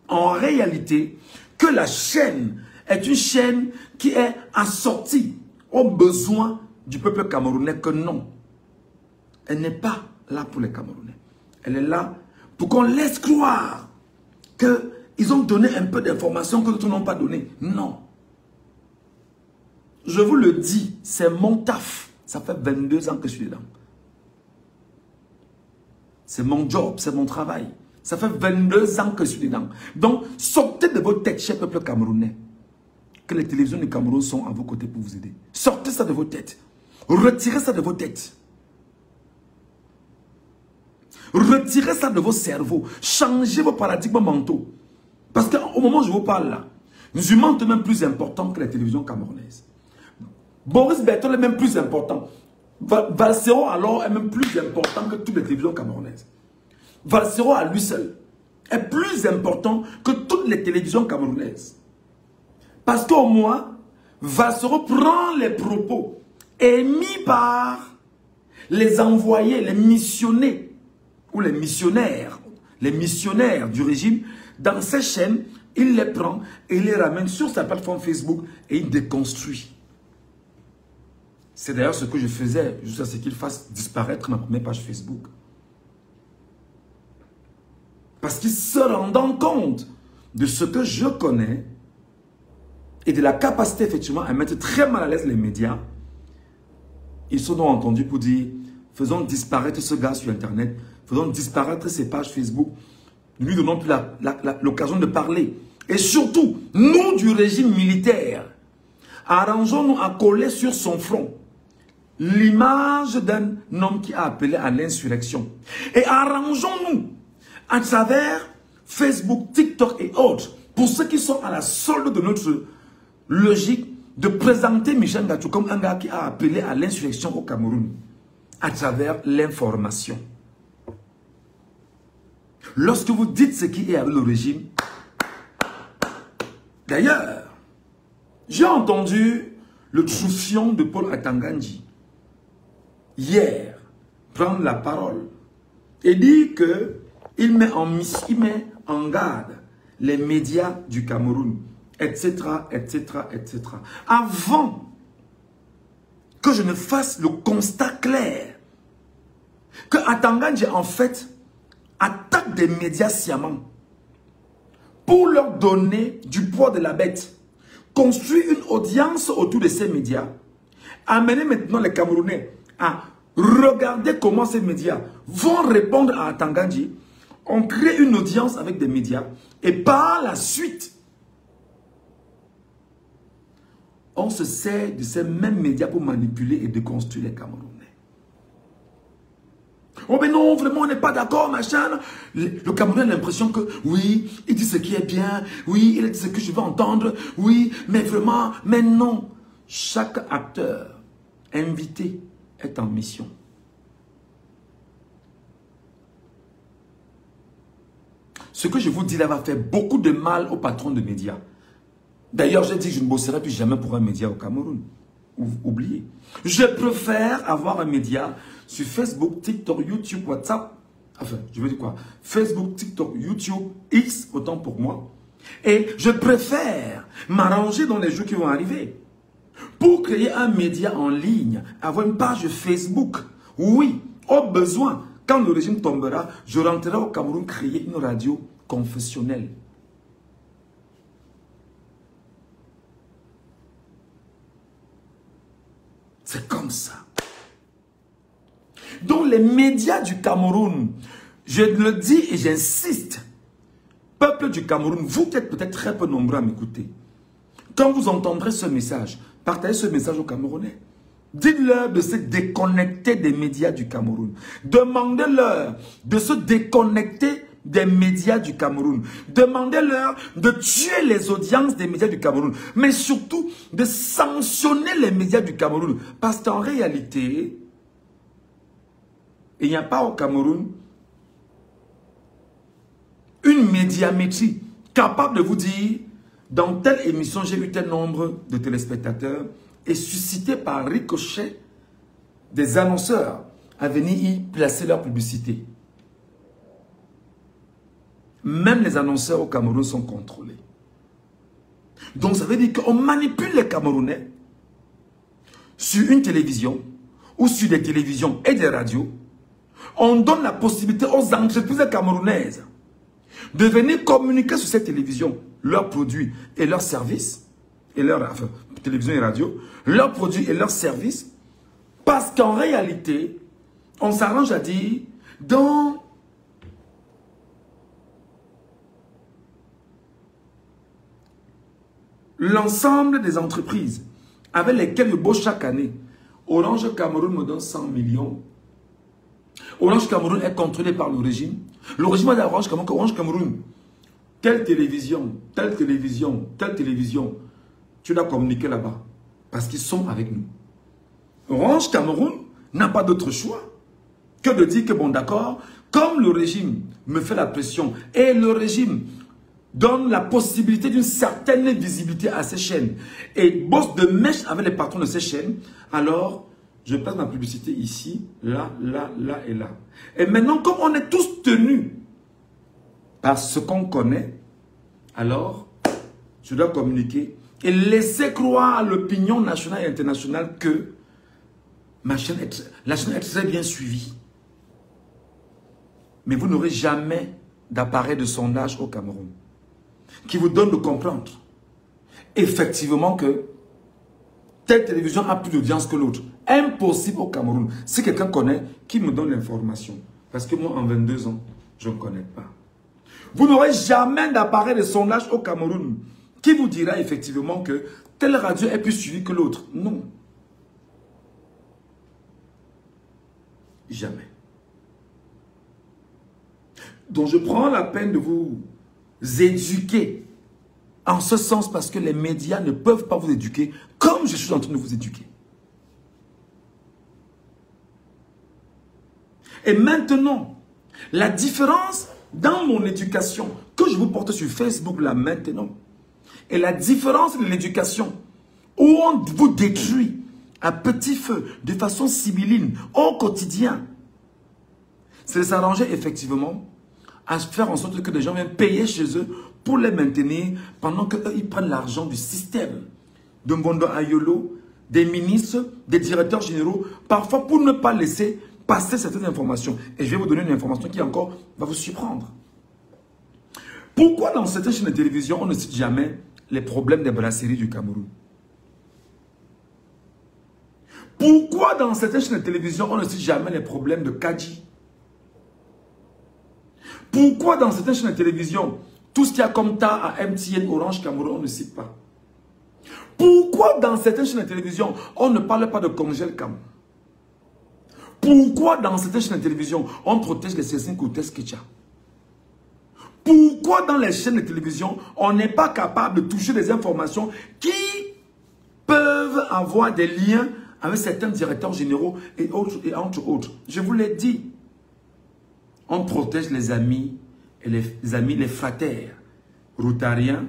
en réalité, que la chaîne est une chaîne qui est assortie aux besoins du peuple camerounais, que non. Elle n'est pas là pour les Camerounais. Elle est là pour qu'on laisse croire qu'ils ont donné un peu d'informations que d'autres n'ont pas donné. Non. Je vous le dis, c'est mon taf. Ça fait 22 ans que je suis dedans. C'est mon job, c'est mon travail. Ça fait 22 ans que je suis dedans. Donc, sortez de vos têtes, cher peuple camerounais, que les télévisions du Cameroun sont à vos côtés pour vous aider. Sortez ça de vos têtes. Retirez ça de vos têtes. Retirez ça de vos cerveaux. Changez vos paradigmes mentaux. Parce qu'au moment où je vous parle là, Musulman est même plus important que les télévisions camerounaises. Boris Bertol est même plus important. Valsero alors est même plus important que toutes les télévisions camerounaises. Valsero à lui seul est plus important que toutes les télévisions camerounaises. Parce qu'au moins, Valsero prend les propos émis par les envoyés, les missionnés ou les missionnaires du régime dans ses chaînes. Il les prend et il les ramène sur sa plateforme Facebook et il déconstruit. C'est d'ailleurs ce que je faisais jusqu'à ce qu'il fasse disparaître ma première page Facebook. Parce qu'ils se rendant compte de ce que je connais et de la capacité effectivement à mettre très mal à l'aise les médias, ils sont donc entendus pour dire faisons disparaître ce gars sur Internet, faisons disparaître ses pages Facebook, ne lui donnons plus l'occasion de parler. Et surtout, nous du régime militaire, arrangeons-nous à coller sur son front l'image d'un homme qui a appelé à l'insurrection. Et arrangeons-nous à travers Facebook, TikTok et autres, pour ceux qui sont à la solde de notre logique, de présenter Michel Ngatou comme un gars qui a appelé à l'insurrection au Cameroun, à travers l'information. Lorsque vous dites ce qui est avec le régime, d'ailleurs, j'ai entendu le troufion de Paul Atangandji hier prendre la parole et dire qu'il met en garde les médias du Cameroun, etc., etc., etc. Avant que je ne fasse le constat clair que Atangandji, en fait, attaque des médias sciemment pour leur donner du poids de la bête, construit une audience autour de ces médias, amener maintenant les Camerounais à regarder comment ces médias vont répondre à Atangandji. On crée une audience avec des médias et par la suite, on se sert de ces mêmes médias pour manipuler et déconstruire les Camerounais. Oh mais non, vraiment on n'est pas d'accord, machin. Le Camerounais a l'impression que oui, il dit ce qui est bien, oui, il dit ce que je veux entendre, oui, mais vraiment, mais non. Chaque acteur invité est en mission. Ce que je vous dis là va faire beaucoup de mal aux patrons de médias. D'ailleurs, j'ai dit que je ne bosserai plus jamais pour un média au Cameroun. oublier. Je préfère avoir un média sur Facebook, TikTok, YouTube, WhatsApp. Enfin, je veux dire quoi? Facebook, TikTok, YouTube, X, autant pour moi. Et je préfère m'arranger dans les jours qui vont arriver. Pour créer un média en ligne, avoir une page Facebook. Oui, au besoin, quand le régime tombera, je rentrerai au Cameroun créer une radio confessionnelle. C'est comme ça. Donc les médias du Cameroun, je le dis et j'insiste, peuple du Cameroun, vous qui êtes peut-être très peu nombreux à m'écouter, quand vous entendrez ce message, partagez ce message aux Camerounais. Dites-leur de se déconnecter des médias du Cameroun. Demandez-leur de se déconnecter des médias du Cameroun. Demandez-leur de tuer les audiences des médias du Cameroun. Mais surtout, de sanctionner les médias du Cameroun. Parce qu'en réalité, il n'y a pas au Cameroun une médiamétrie capable de vous dire dans telle émission, j'ai eu tel nombre de téléspectateurs et suscité par ricochet des annonceurs à venir y placer leur publicité. Même les annonceurs au Cameroun sont contrôlés. Donc ça veut dire qu'on manipule les Camerounais sur une télévision ou sur des télévisions et des radios. On donne la possibilité aux entreprises camerounaises de venir communiquer sur cette télévision leurs produits et leurs services, et enfin, télévision et radio, leurs produits et leurs services, parce qu'en réalité, on s'arrange à dire, dans l'ensemble des entreprises avec lesquelles je bosse chaque année, Orange Cameroun me donne 100 millions. Orange Cameroun est contrôlé par le régime. Le régime a dit à Orange Cameroun, telle télévision, telle télévision, telle télévision, tu dois communiquer là-bas. Parce qu'ils sont avec nous. Orange Cameroun n'a pas d'autre choix que de dire que bon d'accord, comme le régime me fait la pression et le régime donne la possibilité d'une certaine visibilité à ces chaînes et bosse de mèche avec les patrons de ces chaînes, alors je place ma publicité ici, là, là, là et là. Et maintenant, comme on est tous tenus par ce qu'on connaît, alors je dois communiquer et laisser croire à l'opinion nationale et internationale que la chaîne est très bien suivie. Mais vous n'aurez jamais d'appareil de sondage au Cameroun qui vous donne de comprendre effectivement que telle télévision a plus d'audience que l'autre. Impossible au Cameroun. Si quelqu'un connaît, qui me donne l'information. Parce que moi, en 22 ans, je ne connais pas. Vous n'aurez jamais d'appareil de sondage au Cameroun qui vous dira effectivement que telle radio est plus suivie que l'autre. Non. Jamais. Donc je prends la peine de vous éduquer en ce sens parce que les médias ne peuvent pas vous éduquer comme je suis en train de vous éduquer. Et maintenant, la différence dans mon éducation que je vous porte sur Facebook là maintenant et la différence de l'éducation où on vous détruit à petit feu, de façon sibylline, au quotidien, c'est de s'arranger effectivement à faire en sorte que les gens viennent payer chez eux pour les maintenir pendant qu'eux, ils prennent l'argent du système. De Mbondo Ayolo, des ministres, des directeurs généraux, parfois pour ne pas laisser passer certaines informations. Et je vais vous donner une information qui encore va vous surprendre. Pourquoi dans certaines chaînes de télévision, on ne cite jamais les problèmes des brasseries du Cameroun? Pourquoi dans certaines chaînes de télévision, on ne cite jamais les problèmes de Kadji? Pourquoi dans certaines chaînes de télévision, tout ce qu'il y a comme tas à MTN, Orange, Cameroun, on ne cite pas? Pourquoi dans certaines chaînes de télévision, on ne parle pas de Congel Cam? Pourquoi dans certaines chaînes de télévision, on protège les Cécile Koutes Ketcha? Pourquoi dans les chaînes de télévision, on n'est pas capable de toucher des informations qui peuvent avoir des liens avec certains directeurs généraux et autres et entre autres? Je vous l'ai dit. On protège les amis et les fraternes, Rotariens,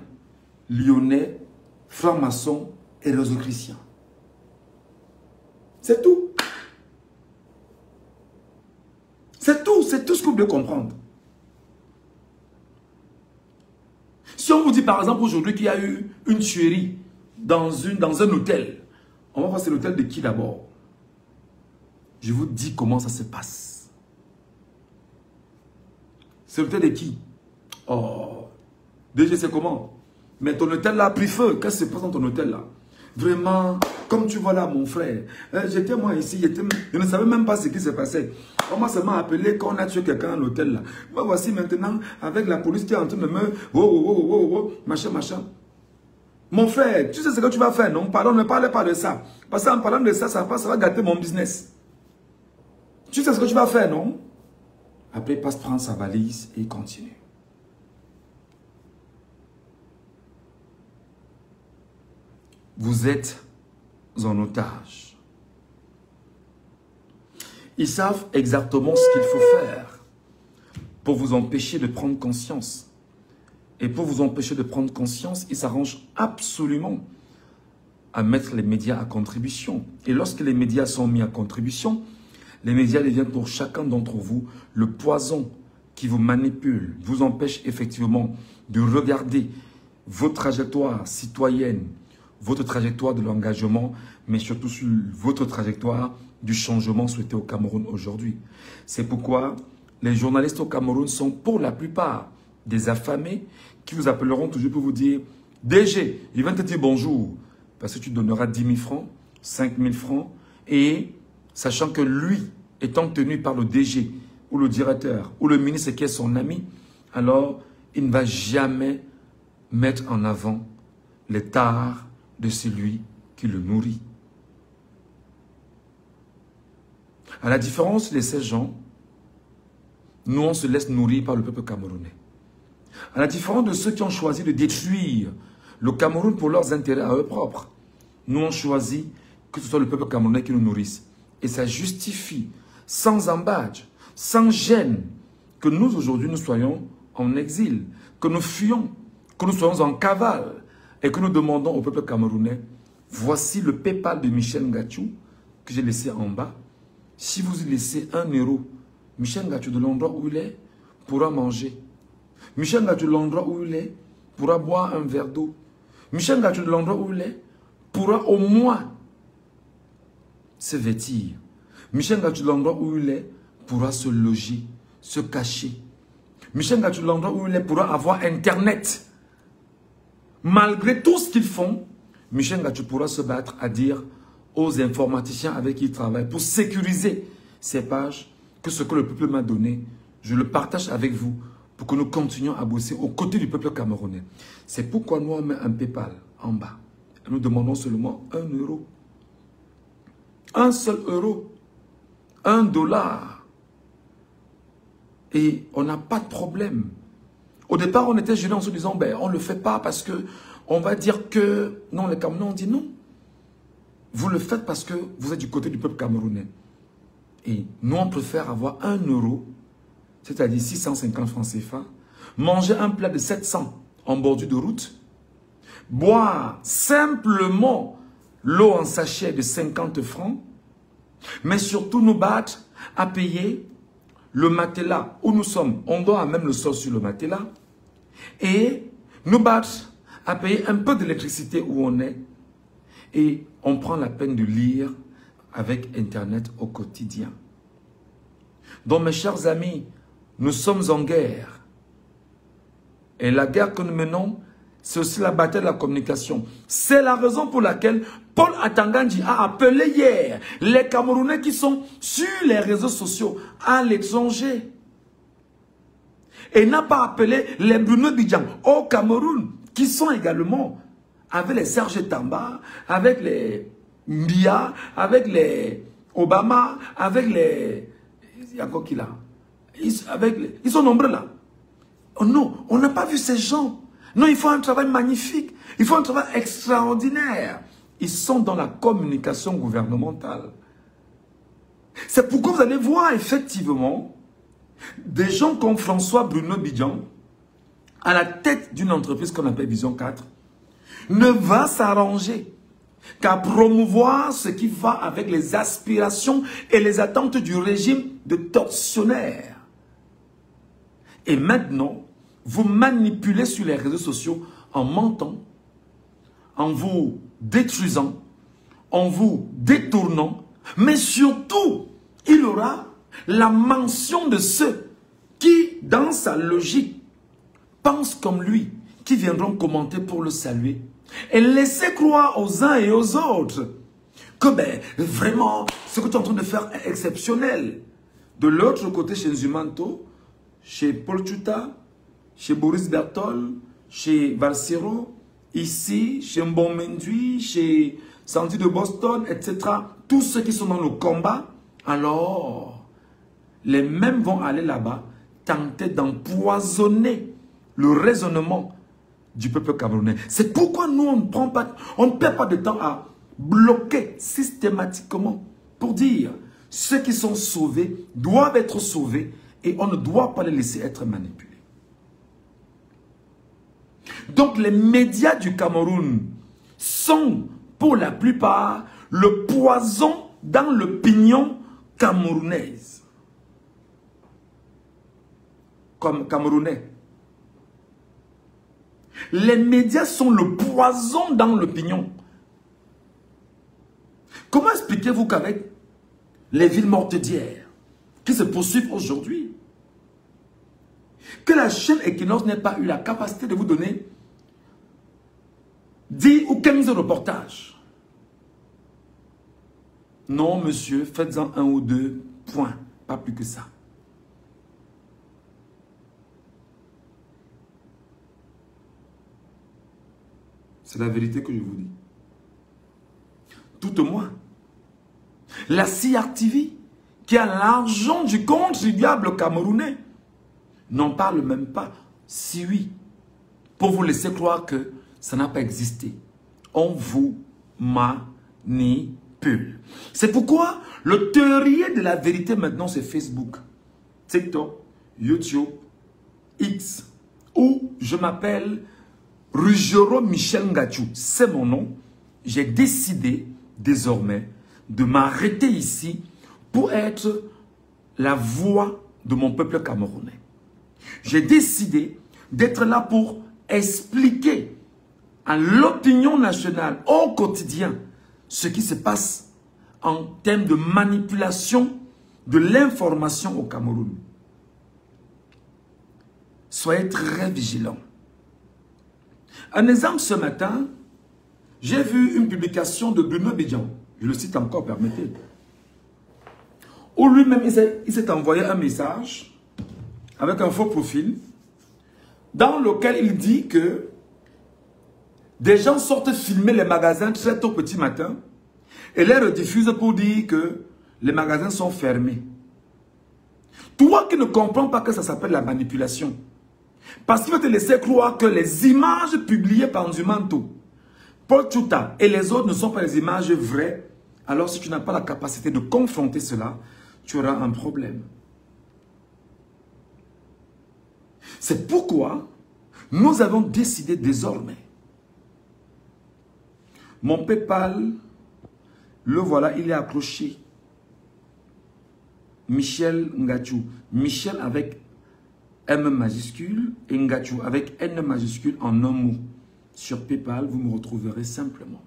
Lyonnais, francs-maçons et réseaux chrétiens. C'est tout. C'est tout ce que vous devez comprendre. Si on vous dit par exemple aujourd'hui qu'il y a eu une tuerie dans un hôtel, on va voir c'est l'hôtel de qui d'abord? Je vous dis comment ça se passe. C'est l'hôtel de qui? Oh, déjà c'est comment? Mais ton hôtel là a pris feu. Qu'est-ce qui se passe dans ton hôtel là? Vraiment, comme tu vois là mon frère, j'étais moi ici, je ne savais même pas ce qui se passait. On m'a seulement appelé quand on a tué quelqu'un à l'hôtel là. Moi voici maintenant avec la police qui est en train de me... machin. Mon frère, tu sais ce que tu vas faire, non? Pardon, ne parlez pas de ça. Parce qu'en parlant de ça, ça va gâter mon business. Tu sais ce que tu vas faire, non? Après, il passe prendre sa valise et il continue. Vous êtes en otage. Ils savent exactement ce qu'il faut faire pour vous empêcher de prendre conscience. Et pour vous empêcher de prendre conscience, ils s'arrangent absolument à mettre les médias à contribution. Et lorsque les médias sont mis à contribution, les médias deviennent pour chacun d'entre vous le poison qui vous manipule, vous empêche effectivement de regarder vos trajectoires citoyennes, votre trajectoire de l'engagement, mais surtout sur votre trajectoire du changement souhaité au Cameroun aujourd'hui. C'est pourquoi les journalistes au Cameroun sont pour la plupart des affamés qui vous appelleront toujours pour vous dire « DG, il va te dire bonjour » parce que tu donneras 10 000 francs, 5 000 francs et sachant que lui, étant tenu par le DG ou le directeur ou le ministre qui est son ami, alors il ne va jamais mettre en avant les tares de celui qui le nourrit. À la différence de ces gens, nous on se laisse nourrir par le peuple camerounais. À la différence de ceux qui ont choisi de détruire le Cameroun pour leurs intérêts à eux propres, nous on choisit que ce soit le peuple camerounais qui nous nourrisse. Et ça justifie, sans embâche, sans gêne, que nous aujourd'hui nous soyons en exil, que nous fuyions, que nous soyons en cavale, et que nous demandons au peuple camerounais, voici le PayPal de Michel Ngachou que j'ai laissé en bas. Si vous y laissez 1 euro, Michel Ngachou de l'endroit où il est pourra manger. Michel Ngachou de l'endroit où il est pourra boire un verre d'eau. Michel Ngachou de l'endroit où il est pourra au moins se vêtir. Michel Ngachou de l'endroit où il est pourra se loger, se cacher. Michel Ngachou de l'endroit où il est pourra avoir Internet. Malgré tout ce qu'ils font, Michel Ngachou pourra se battre à dire aux informaticiens avec qui il travaille pour sécuriser ces pages que ce que le peuple m'a donné, je le partage avec vous pour que nous continuions à bosser aux côtés du peuple camerounais. C'est pourquoi nous on met un PayPal en bas. Nous demandons seulement 1 euro. 1 seul euro. 1 dollar. Et on n'a pas de problème. Au départ, on était gênés en se disant, ben, on ne le fait pas parce que on va dire que... Non, les Camerounais ont dit non. Vous le faites parce que vous êtes du côté du peuple camerounais. Et nous, on préfère avoir 1 euro, c'est-à-dire 650 francs CFA, manger un plat de 700 en bordure de route, boire simplement l'eau en sachet de 50 francs, mais surtout nous battre à payer le matelas où nous sommes. On dort même le sol sur le matelas. Et nous battre à payer un peu d'électricité où on est. Et on prend la peine de lire avec Internet au quotidien. Donc mes chers amis, nous sommes en guerre. Et la guerre que nous menons, c'est aussi la bataille de la communication. C'est la raison pour laquelle Paul Atangandji a appelé hier les Camerounais qui sont sur les réseaux sociaux à l'étranger. Et n'a pas appelé les Bruno Bidjan au Cameroun, qui sont également avec les Serge Tamba, avec les Mbia, avec les Obama, avec les... Il y a quoi qui là? Ils sont nombreux là. Oh non, on n'a pas vu ces gens. Non, il faut un travail magnifique. Il faut un travail extraordinaire. Ils sont dans la communication gouvernementale. C'est pourquoi vous allez voir effectivement des gens comme François Bruno Bidjan à la tête d'une entreprise qu'on appelle Vision 4 ne va s'arranger qu'à promouvoir ce qui va avec les aspirations et les attentes du régime de tortionnaire. Et maintenant, vous manipulez sur les réseaux sociaux en mentant, en vous détruisant, en vous détournant, mais surtout, il aura la mention de ceux qui, dans sa logique, pensent comme lui, qui viendront commenter pour le saluer. Et laissez croire aux uns et aux autres que vraiment, ce que tu es en train de faire est exceptionnel. De l'autre côté, chez Nzumanto, chez Paul Chuta, chez Boris Bertol, chez Valsero, ici, chez Mbomendui, chez Sandy de Boston, etc. Tous ceux qui sont dans le combat, alors, les mêmes vont aller là-bas, tenter d'empoisonner le raisonnement du peuple camerounais. C'est pourquoi nous, on ne perd pas de temps à bloquer systématiquement pour dire ceux qui sont sauvés doivent être sauvés et on ne doit pas les laisser être manipulés. Donc les médias du Cameroun sont pour la plupart le poison dans l'opinion camerounaise. Comme camerounais. Les médias sont le poison dans l'opinion. Comment expliquez-vous qu'avec les villes mortes d'hier, qui se poursuivent aujourd'hui, que la chaîne Equinox n'ait pas eu la capacité de vous donner 10 ou 15 reportages? Non, monsieur, faites-en 1 ou 2, point. Pas plus que ça. C'est la vérité que je vous dis. Tout au moins, la CRTV, qui a l'argent du contribuable camerounais, n'en parle même pas. Si oui, pour vous laisser croire que ça n'a pas existé. On vous manipule. C'est pourquoi le théorier de la vérité maintenant, c'est Facebook, TikTok, YouTube, X, où je m'appelle Ruggiero Michel Ngachou. C'est mon nom. J'ai décidé désormais de m'arrêter ici pour être la voix de mon peuple camerounais. J'ai décidé d'être là pour expliquer à l'opinion nationale, au quotidien, ce qui se passe en termes de manipulation de l'information au Cameroun. Soyez très vigilants. Un exemple, ce matin, j'ai vu une publication de Bruno Bidjan, je le cite encore, permettez, où lui-même, il s'est envoyé un message avec un faux profil dans lequel il dit que des gens sortent filmer les magasins très tôt petit matin et les rediffusent pour dire que les magasins sont fermés. Toi qui ne comprends pas que ça s'appelle la manipulation, parce qu'il veut te laisser croire que les images publiées par Nzumanto, Paul Chuta et les autres ne sont pas les images vraies, alors si tu n'as pas la capacité de confronter cela, tu auras un problème. C'est pourquoi nous avons décidé désormais. Mon PayPal, le voilà, il est accroché. Michel Ngachou. Michel avec M majuscule et Ngachou avec N majuscule en un mot. Sur PayPal, vous me retrouverez simplement.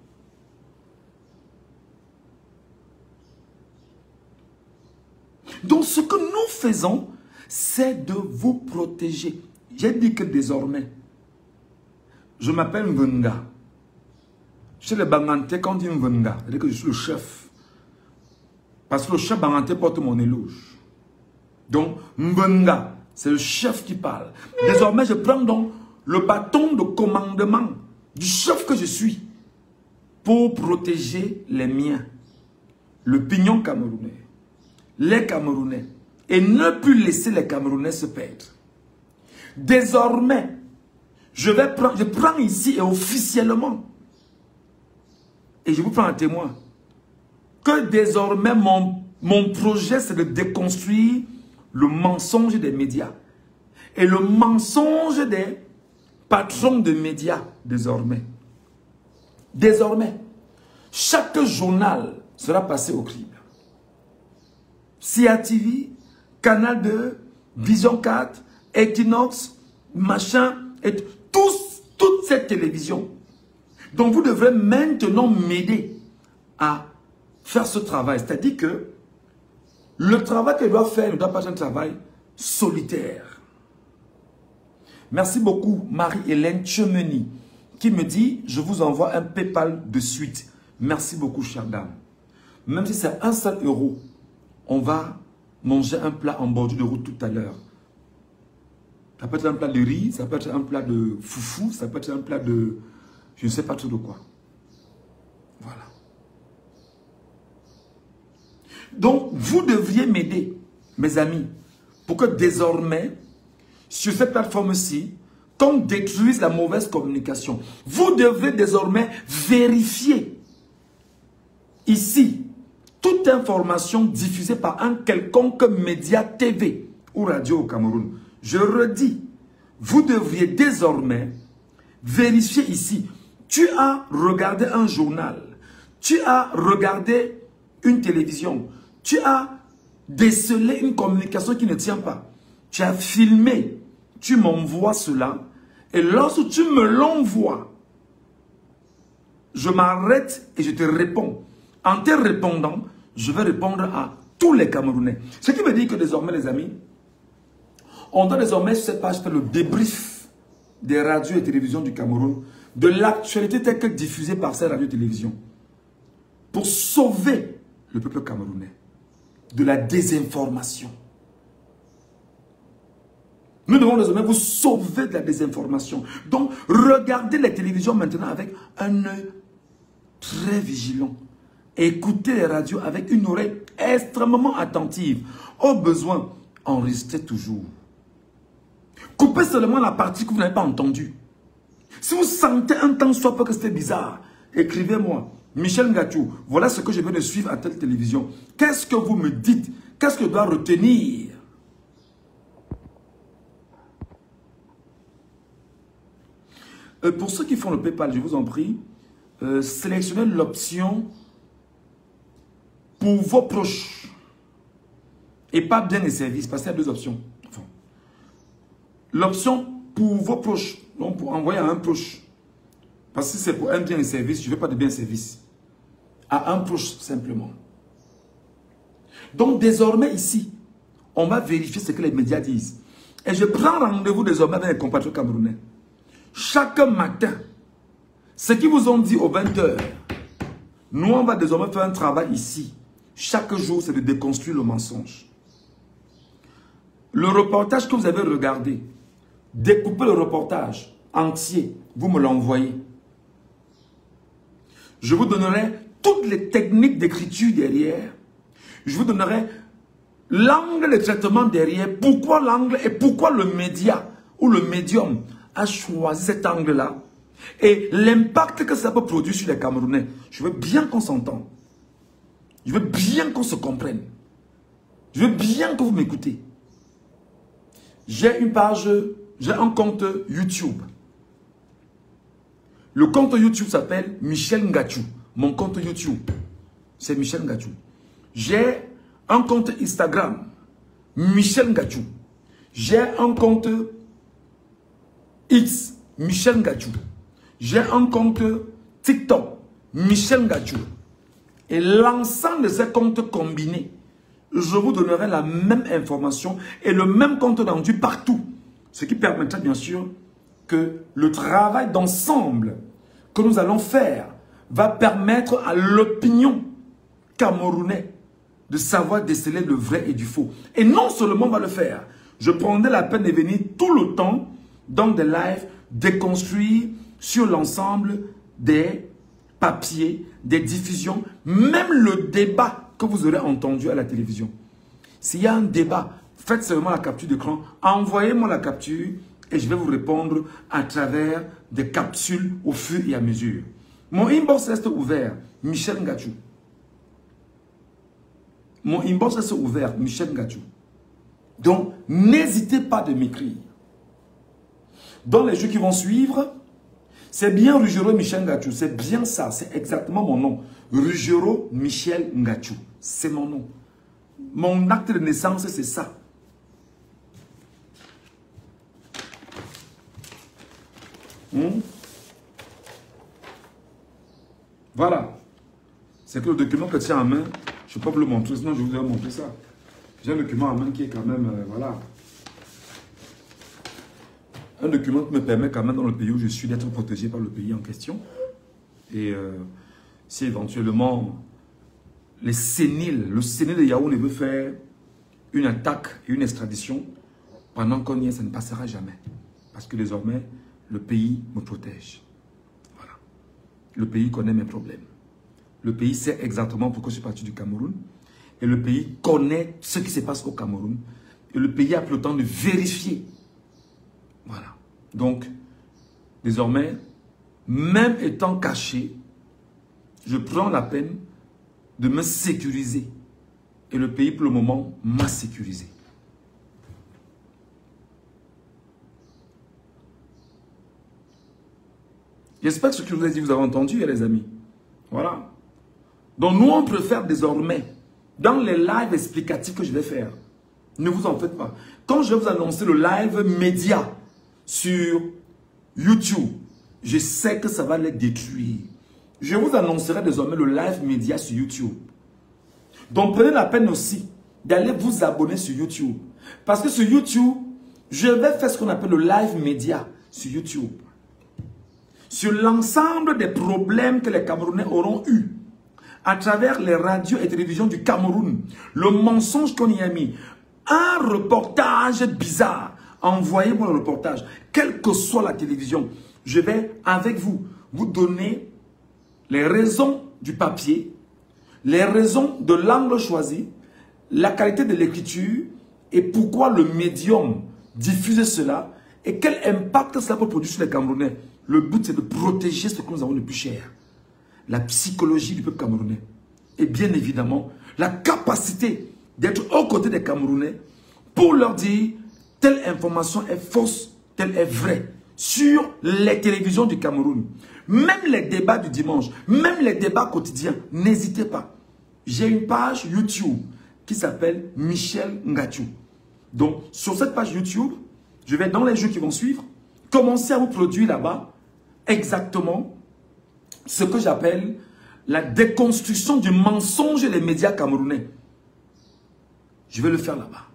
Donc ce que nous faisons, c'est de vous protéger. J'ai dit que désormais, je m'appelle Mvenga. Chez les Banganté, quand on dit Mvenga, c'est-à-dire que je suis le chef. Parce que le chef Banganté porte mon éloge. Donc, Mvenga, c'est le chef qui parle. Désormais, je prends donc le bâton de commandement du chef que je suis pour protéger les miens, le pignon camerounais, les Camerounais, et ne plus laisser les Camerounais se perdre. Désormais, je prends ici et officiellement, et je vous prends un témoin, que désormais mon projet c'est de déconstruire le mensonge des médias et le mensonge des patrons de médias désormais. Désormais, Chaque journal sera passé au crible. CATV, Canal 2, Vision 4, Equinox, machin, et toute cette télévision. Donc vous devrez maintenant m'aider à faire ce travail. C'est-à-dire que le travail que je dois faire ne doit pas être un travail solitaire. Merci beaucoup Marie-Hélène Chemeny qui me dit, je vous envoie un PayPal de suite. Merci beaucoup chère dame. Même si c'est 1 seul euro, on va manger un plat en bordure de route tout à l'heure. Ça peut être un plat de riz, ça peut être un plat de foufou, ça peut être un plat de... je ne sais pas trop de quoi. Voilà. Donc, vous devriez m'aider, mes amis, pour que désormais, sur cette plateforme-ci, qu'on détruise la mauvaise communication. Vous devez désormais vérifier ici toute information diffusée par un quelconque média TV ou radio au Cameroun. Je redis, vous devriez désormais vérifier ici. Tu as regardé un journal, tu as regardé une télévision, tu as décelé une communication qui ne tient pas. Tu as filmé, tu m'envoies cela et lorsque tu me l'envoies, je m'arrête et je te réponds. En te répondant, je vais répondre à tous les Camerounais. Ce qui veut dire que désormais, les amis, on doit désormais sur cette page faire le débrief des radios et télévisions du Cameroun, de l'actualité telle que diffusée par ces radios et télévisions, pour sauver le peuple camerounais de la désinformation. Nous devons désormais vous sauver de la désinformation. Donc, regardez les télévisions maintenant avec un œil très vigilant. Écoutez les radios avec une oreille extrêmement attentive. Au besoin, enregistrez toujours. Coupez seulement la partie que vous n'avez pas entendue. Si vous sentez un temps soit peu que c'était bizarre, écrivez-moi. Michel Ngachou, voilà ce que je vais de suivre à telle télévision. Qu'est-ce que vous me dites? Qu'est-ce que je dois retenir? Pour ceux qui font le PayPal, je vous en prie, sélectionnez l'option pour vos proches et pas bien les services, parce qu'il y a deux options. Enfin, l'option pour vos proches, donc pour envoyer à un proche, parce que si c'est pour un bien et service, je ne veux pas de bien et service, à un proche simplement. Donc désormais ici, on va vérifier ce que les médias disent. Et je prends rendez-vous désormais avec les compatriotes camerounais. Chaque matin, ce qu'ils vous ont dit aux 20 h, nous on va désormais faire un travail ici. Chaque jour, c'est de déconstruire le mensonge. Le reportage que vous avez regardé, découpez le reportage entier, vous me l'envoyez. Je vous donnerai toutes les techniques d'écriture derrière. Je vous donnerai l'angle de traitement derrière. Pourquoi l'angle et pourquoi le média ou le médium a choisi cet angle-là. Et l'impact que ça peut produire sur les Camerounais. Je veux bien qu'on s'entende. Je veux bien qu'on se comprenne. Je veux bien que vous m'écoutez. J'ai une page, j'ai un compte YouTube. Le compte YouTube s'appelle Michel Ngachou. Mon compte YouTube, c'est Michel Ngachou. J'ai un compte Instagram, Michel Ngachou. J'ai un compte X, Michel Ngachou. J'ai un compte TikTok, Michel Ngachou. Et l'ensemble de ces comptes combinés, je vous donnerai la même information et le même compte rendu partout. Ce qui permettra bien sûr que le travail d'ensemble que nous allons faire va permettre à l'opinion camerounaise de savoir déceler le vrai et du faux. Et non seulement on va le faire, je prendrai la peine de venir tout le temps dans des lives, déconstruire sur l'ensemble des papiers, des diffusions, même le débat que vous aurez entendu à la télévision. S'il y a un débat, faites seulement la capture d'écran, envoyez-moi la capture et je vais vous répondre à travers des capsules au fur et à mesure. Mon inbox reste ouvert, Michel Ngachou. Mon inbox reste ouvert, Michel Ngachou. Donc, n'hésitez pas de m'écrire. Dans les jours qui vont suivre, C'est bien Ruggiero Michel Ngachou. C'est bien ça. C'est exactement mon nom. Ruggiero Michel Ngachou. C'est mon nom. Mon acte de naissance, c'est ça. Voilà. C'est que le document que tu as en main, je ne peux pas vous le montrer, sinon je vous ai montré ça. J'ai un document en main qui est quand même, voilà. Un document qui me permet quand même dans le pays où je suis d'être protégé par le pays en question. Et si éventuellement le sénile de Yaoundé veut faire une attaque et une extradition, pendant qu'on y est, ça ne passera jamais. Parce que désormais, le pays me protège. Voilà. Le pays connaît mes problèmes. Le pays sait exactement pourquoi je suis parti du Cameroun. Et le pays connaît ce qui se passe au Cameroun. Et le pays a pris le temps de vérifier. Voilà. Donc, désormais, même étant caché, je prends la peine de me sécuriser. Et le pays, pour le moment, m'a sécurisé. J'espère que ce que je vous ai dit, vous avez entendu, les amis. Voilà. Donc, nous, on préfère désormais, dans les lives explicatifs que je vais faire, ne vous en faites pas. Quand je vais vous annoncer le live média sur YouTube, je sais que ça va les détruire. Je vous annoncerai désormais le live média sur YouTube. Donc, prenez la peine aussi d'aller vous abonner sur YouTube. Parce que sur YouTube, je vais faire ce qu'on appelle le live média sur YouTube. Sur l'ensemble des problèmes que les Camerounais auront eu à travers les radios et télévisions du Cameroun. Le mensonge qu'on y a mis. Un reportage bizarre. Envoyez-moi le reportage. Quelle que soit la télévision, je vais avec vous donner les raisons du papier, les raisons de l'angle choisi, la qualité de l'écriture et pourquoi le médium diffuse cela et quel impact cela peut produire sur les Camerounais. Le but, c'est de protéger ce que nous avons de plus cher. La psychologie du peuple camerounais. Et bien évidemment, la capacité d'être aux côtés des Camerounais pour leur dire telle information est fausse, telle est vraie. Sur les télévisions du Cameroun. Même les débats du dimanche, même les débats quotidiens, n'hésitez pas. J'ai une page YouTube qui s'appelle Michel Ngachou. Donc, sur cette page YouTube, je vais dans les jours qui vont suivre, commencer à vous produire là-bas exactement ce que j'appelle la déconstruction du mensonge des médias camerounais. Je vais le faire là-bas.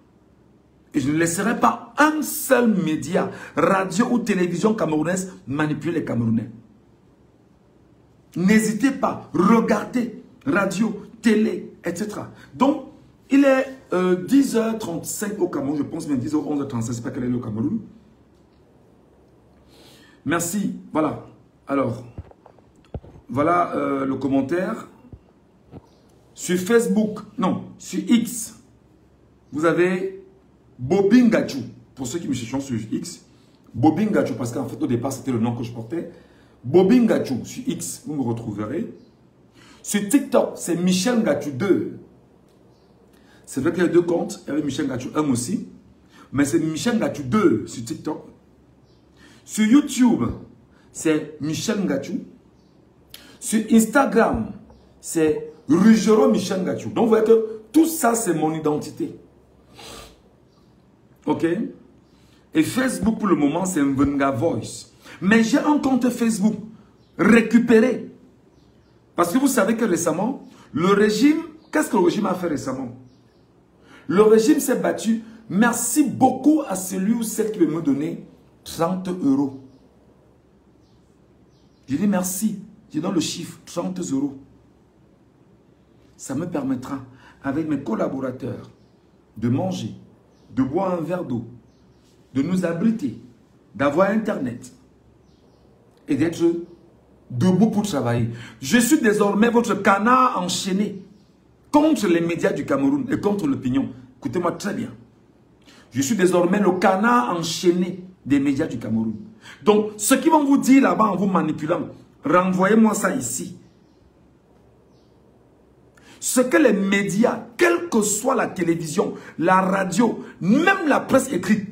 Et je ne laisserai pas un seul média, radio ou télévision camerounaise manipuler les Camerounais. N'hésitez pas, regardez, radio, télé, etc. Donc, il est 10h35 au Cameroun, je pense même 10h, 11h35, je ne sais pas quelle est le Cameroun. Merci, voilà. Alors, voilà le commentaire. Sur Facebook, non, sur X, vous avez Bobby Ngachou. Pour ceux qui me cherchent sur X, Bobby Ngachou, parce qu'en fait au départ c'était le nom que je portais. Bobby Ngachou, sur X, vous me retrouverez. Sur TikTok, c'est Michel Ngachou 2. C'est vrai qu'il y a deux comptes, il y avait Michel Ngachou 1 aussi. Mais c'est Michel Ngachou 2 sur TikTok. Sur YouTube, c'est Michel Ngachou. Sur Instagram, c'est Ruggiero Michel Ngachou. Donc vous voyez que tout ça, c'est mon identité. Ok? Et Facebook, pour le moment, c'est Mvenga Voice. Mais j'ai un compte Facebook récupéré. Parce que vous savez que récemment, le régime, qu'est-ce que le régime a fait récemment? Le régime s'est battu. Merci beaucoup à celui ou celle qui veut me donner 30 €. Je dis merci. Je donne le chiffre, 30 €. Ça me permettra, avec mes collaborateurs, de manger, de boire un verre d'eau, de nous abriter, d'avoir Internet et d'être debout pour travailler. Je suis désormais votre canard enchaîné contre les médias du Cameroun et contre l'opinion. Écoutez-moi très bien. Je suis désormais le canard enchaîné des médias du Cameroun. Donc, ce qu'ils vont vous dire là-bas en vous manipulant, renvoyez-moi ça ici. Ce que les médias, quelle que soit la télévision, la radio, même la presse écrite,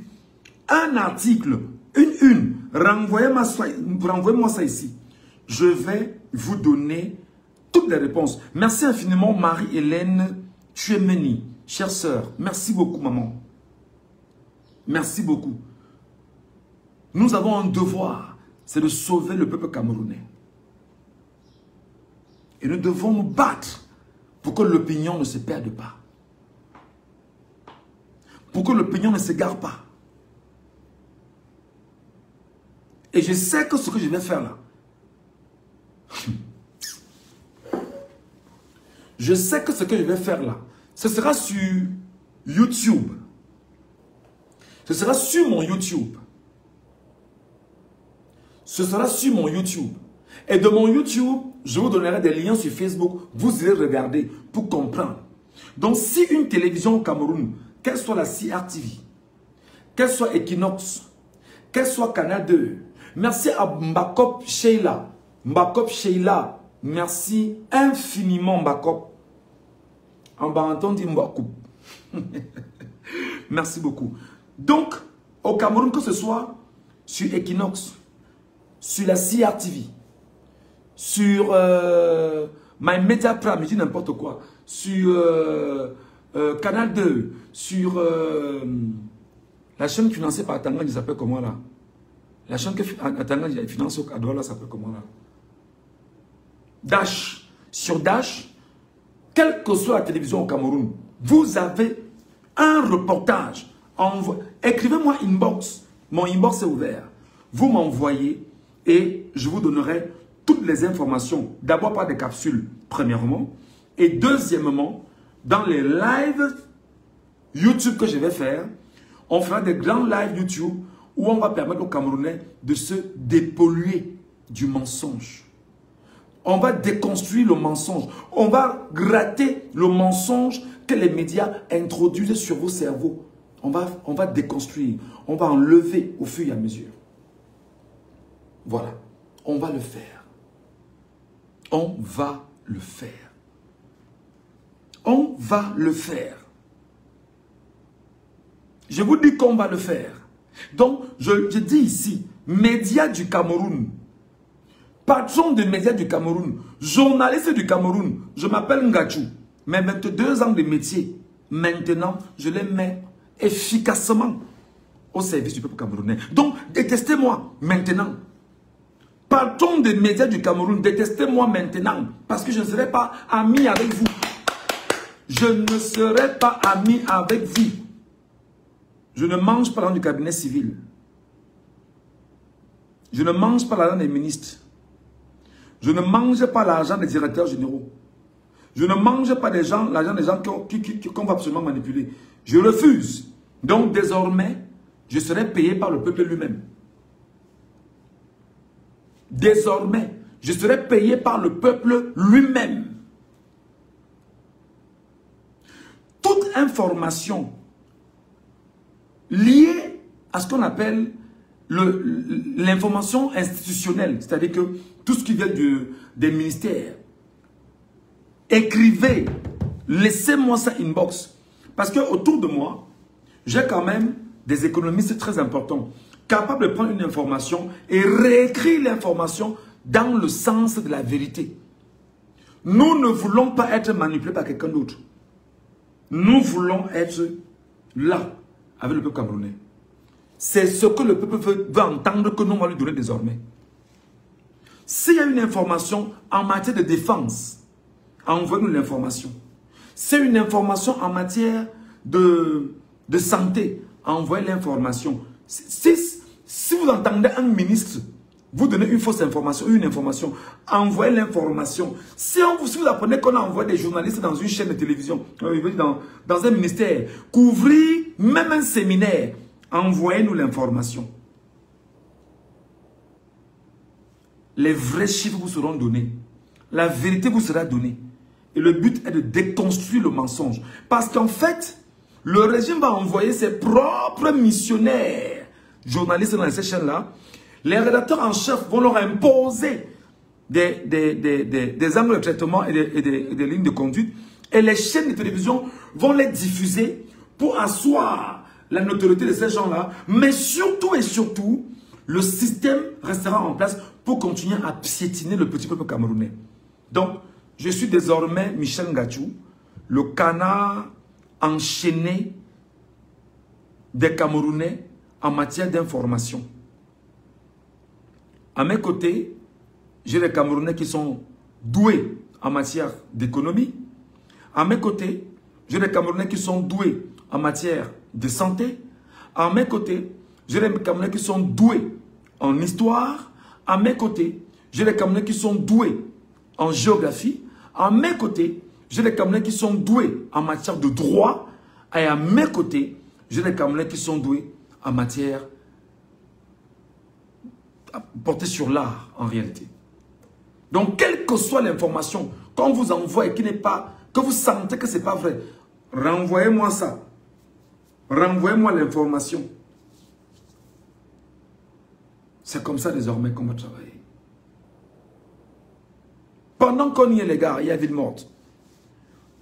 un article, une, renvoyez-moi ça ici. Je vais vous donner toutes les réponses. Merci infiniment Marie-Hélène Chuemeni, chère sœur. Merci beaucoup maman. Merci beaucoup. Nous avons un devoir, c'est de sauver le peuple camerounais. Et nous devons nous battre pour que l'opinion ne se perde pas. Pour que l'opinion ne s'égare pas. Et je sais que ce que je vais faire là, je sais que ce que je vais faire là, ce sera sur YouTube. Ce sera sur mon YouTube. Ce sera sur mon YouTube. Et de mon YouTube, je vous donnerai des liens sur Facebook. Vous irez regarder pour comprendre. Donc, si une télévision au Cameroun, qu'elle soit la CRTV, qu'elle soit Equinox, qu'elle soit Canal 2, merci à Mbakop Sheila. Mbakop Sheila, merci infiniment Mbakop. En Baranton dit Mbakop. Merci beaucoup. Donc, au Cameroun, que ce soit sur Equinox, sur la CRTV, sur My Media Prime, je dis n'importe quoi, sur Canal 2, sur la chaîne financée par Atanga, il s'appelle comment là? La chaîne que Atanga finance à Douala, ça s'appelle comment là? Dash. Sur Dash, quelle que soit la télévision au Cameroun, vous avez un reportage. Écrivez-moi inbox. Mon inbox est ouvert. Vous m'envoyez et je vous donnerai toutes les informations. D'abord par des capsules, premièrement. Et deuxièmement, dans les lives YouTube que je vais faire, on fera des grands lives YouTube où on va permettre aux Camerounais de se dépolluer du mensonge. On va déconstruire le mensonge. On va gratter le mensonge que les médias introduisent sur vos cerveaux. On va déconstruire. On va enlever au fur et à mesure. Voilà. On va le faire. On va le faire. On va le faire. Je vous dis qu'on va le faire. Donc, je dis ici, médias du Cameroun, patron des médias du Cameroun, journaliste du Cameroun, je m'appelle Ngachou, mais 22 ans de métier, maintenant, je les mets efficacement au service du peuple camerounais. Donc, détestez-moi maintenant. Patron des médias du Cameroun, détestez-moi maintenant, parce que je ne serai pas ami avec vous. Je ne serai pas ami avec vous. Je ne mange pas l'argent du cabinet civil. Je ne mange pas l'argent des ministres. Je ne mange pas l'argent des directeurs généraux. Je ne mange pas l'argent des gens qu'on va absolument manipuler. Je refuse. Donc désormais, je serai payé par le peuple lui-même. Désormais, je serai payé par le peuple lui-même. Toute information liée à ce qu'on appelle l'information institutionnelle, c'est-à-dire que tout ce qui vient des ministères, écrivez, laissez-moi ça inbox. Parce que autour de moi, j'ai quand même des économistes très importants, capables de prendre une information et réécrire l'information dans le sens de la vérité. Nous ne voulons pas être manipulés par quelqu'un d'autre. Nous voulons être là, avec le peuple camerounais. C'est ce que le peuple veut entendre que nous allons lui donner désormais. S'il y a une information en matière de défense, envoyez-nous l'information. C'est une information en matière de santé, envoyez l'information. Si vous entendez un ministre vous donnez une fausse information, une information, envoyez l'information. Si vous apprenez qu'on a envoyé des journalistes dans une chaîne de télévision, dans un ministère, couvrir même un séminaire, envoyez-nous l'information. Les vrais chiffres vous seront donnés. La vérité vous sera donnée. Et le but est de déconstruire le mensonge. Parce qu'en fait, le régime va envoyer ses propres missionnaires, journalistes dans ces chaînes-là. Les rédacteurs en chef vont leur imposer des angles de traitement et des lignes de conduite. Et les chaînes de télévision vont les diffuser pour asseoir la notoriété de ces gens-là. Mais surtout et surtout, le système restera en place pour continuer à piétiner le petit peuple camerounais. Donc, je suis désormais Michel Ngachou, le canard enchaîné des Camerounais en matière d'information. À mes côtés, j'ai les Camerounais qui sont doués en matière d'économie. À mes côtés, j'ai les Camerounais qui sont doués en matière de santé. À mes côtés, j'ai les Camerounais qui sont doués en histoire. À mes côtés, j'ai les Camerounais qui sont doués en géographie. À mes côtés, j'ai les Camerounais qui sont doués en matière de droit. Et à mes côtés, j'ai les Camerounais qui sont doués en matière portée sur l'art en réalité. Donc, quelle que soit l'information qu'on vous envoie et qui n'est pas, que vous sentez que ce n'est pas vrai, renvoyez-moi ça. Renvoyez-moi l'information. C'est comme ça désormais qu'on va travailler. Pendant qu'on y est, les gars, il y a ville morte.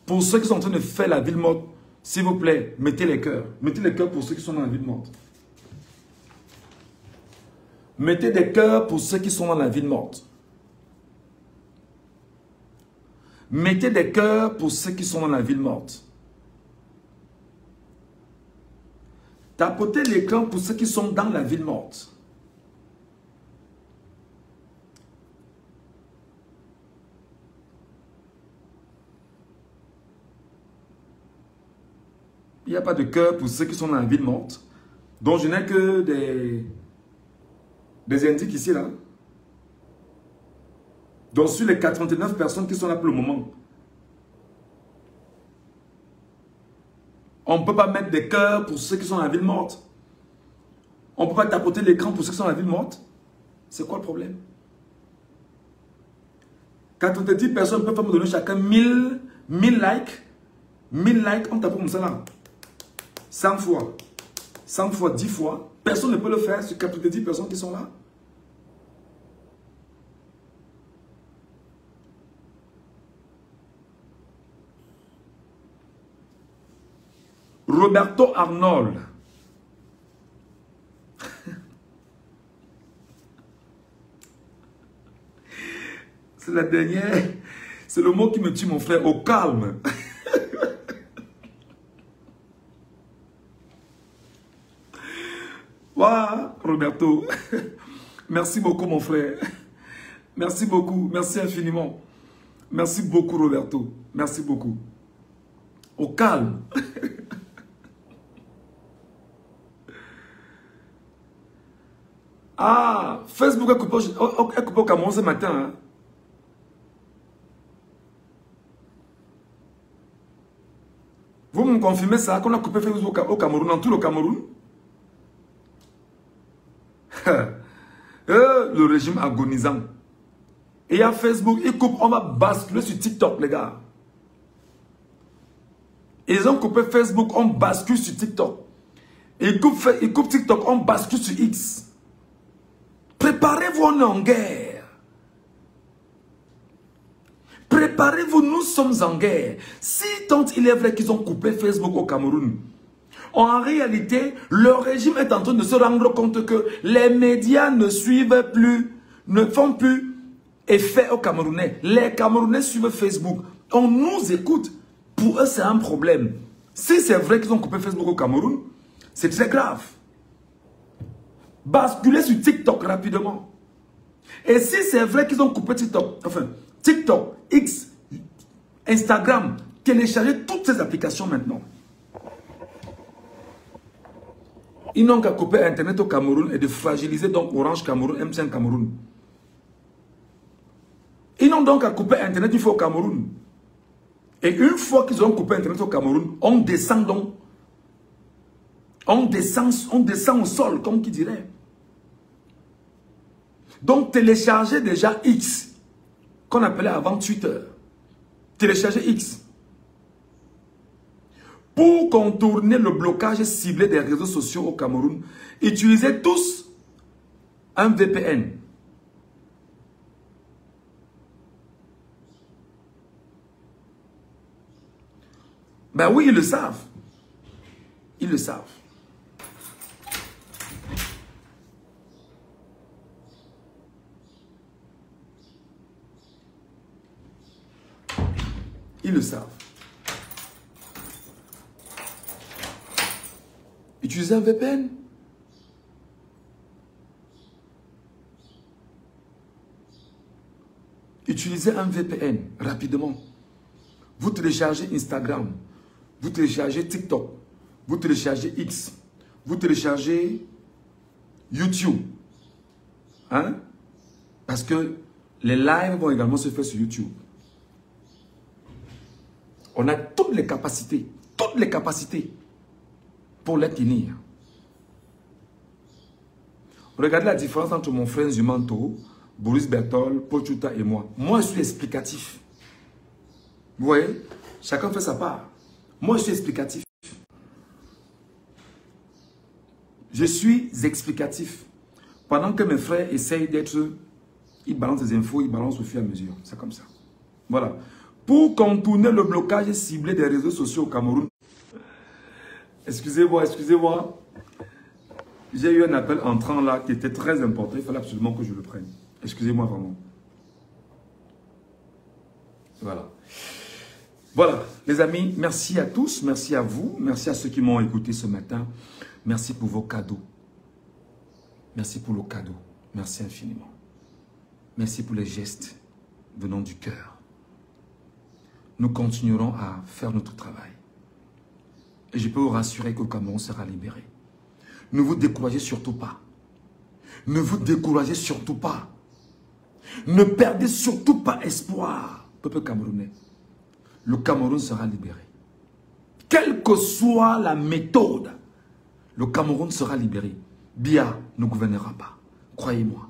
Pour ceux qui sont en train de faire la ville morte, s'il vous plaît, mettez les cœurs. Mettez les cœurs pour ceux qui sont dans la ville morte. Mettez des cœurs pour ceux qui sont dans la ville morte. Mettez des cœurs pour ceux qui sont dans la ville morte. Tapotez l'écran pour ceux qui sont dans la ville morte. Il n'y a pas de cœur pour ceux qui sont dans la ville morte. Donc je n'ai que des indices ici là. Donc sur les 89 personnes qui sont là pour le moment, on ne peut pas mettre des cœurs pour ceux qui sont dans la ville morte. On ne peut pas tapoter l'écran pour ceux qui sont dans la ville morte. C'est quoi le problème? 90 personnes peuvent me donner chacun 1000 likes. 1000 likes, on tape comme ça là. 100 fois. 100 fois, 10 fois. Personne ne peut le faire sur 90 personnes qui sont là. Roberto Arnold. C'est la dernière. C'est le mot qui me tue, mon frère. Au calme. Waouh, Roberto. Merci beaucoup, mon frère. Merci beaucoup. Merci infiniment. Merci beaucoup, Roberto. Merci beaucoup. Au calme. Ah, Facebook a coupé au Cameroun ce matin. Hein? Vous me confirmez ça, qu'on a coupé Facebook au Cameroun, dans tout le Cameroun? Le régime agonisant. Et à Facebook, ils coupent, on va basculer sur TikTok, les gars. Ils ont coupé Facebook, on bascule sur TikTok. Ils coupent TikTok, on bascule sur X. Préparez-vous, on est en guerre. Préparez-vous, nous sommes en guerre. Si tant il est vrai qu'ils ont coupé Facebook au Cameroun, en réalité, le régime est en train de se rendre compte que les médias ne suivent plus, ne font plus effet aux Camerounais. Les Camerounais suivent Facebook. On nous écoute. Pour eux, c'est un problème. Si c'est vrai qu'ils ont coupé Facebook au Cameroun, c'est très grave. Basculez sur TikTok rapidement. Et si c'est vrai qu'ils ont coupé TikTok, enfin, TikTok, X, Instagram, téléchargez toutes ces applications maintenant. Ils n'ont qu'à couper Internet au Cameroun et de fragiliser donc Orange Cameroun, MTN Cameroun. Ils n'ont donc qu'à couper Internet une fois au Cameroun. Et une fois qu'ils ont coupé Internet au Cameroun, on descend donc. On descend au sol, comme qui dirait. Donc téléchargez déjà X, qu'on appelait avant Twitter. Téléchargez X. Pour contourner le blocage ciblé des réseaux sociaux au Cameroun, utilisez tous un VPN. Ben oui, ils le savent. Ils le savent. Ils le savent. Utilisez un VPN. Utilisez un VPN rapidement. Vous téléchargez Instagram, vous téléchargez TikTok, vous téléchargez X, vous téléchargez YouTube. Hein? Parce que les lives vont également se faire sur YouTube. On a toutes les capacités pour les tenir. Regardez la différence entre mon frère Zumanto, Boris Bertol, Paul Chuta et moi. Moi, je suis explicatif. Vous voyez? Chacun fait sa part. Moi, je suis explicatif. Je suis explicatif. Pendant que mes frères essayent d'être... Ils balancent des infos, ils balancent au fur et à mesure. C'est comme ça. Voilà. Pour contourner le blocage ciblé des réseaux sociaux au Cameroun. Excusez-moi, excusez-moi. J'ai eu un appel entrant là qui était très important. Il fallait absolument que je le prenne. Excusez-moi vraiment. Voilà. Voilà, les amis, merci à tous, merci à vous, merci à ceux qui m'ont écouté ce matin. Merci pour vos cadeaux. Merci pour le cadeau. Merci infiniment. Merci pour les gestes venant du cœur. Nous continuerons à faire notre travail. Et je peux vous rassurer que le Cameroun sera libéré. Ne vous découragez surtout pas. Ne vous découragez surtout pas. Ne perdez surtout pas espoir, peuple camerounais. Le Cameroun sera libéré. Quelle que soit la méthode, le Cameroun sera libéré. Biya ne gouvernera pas. Croyez-moi.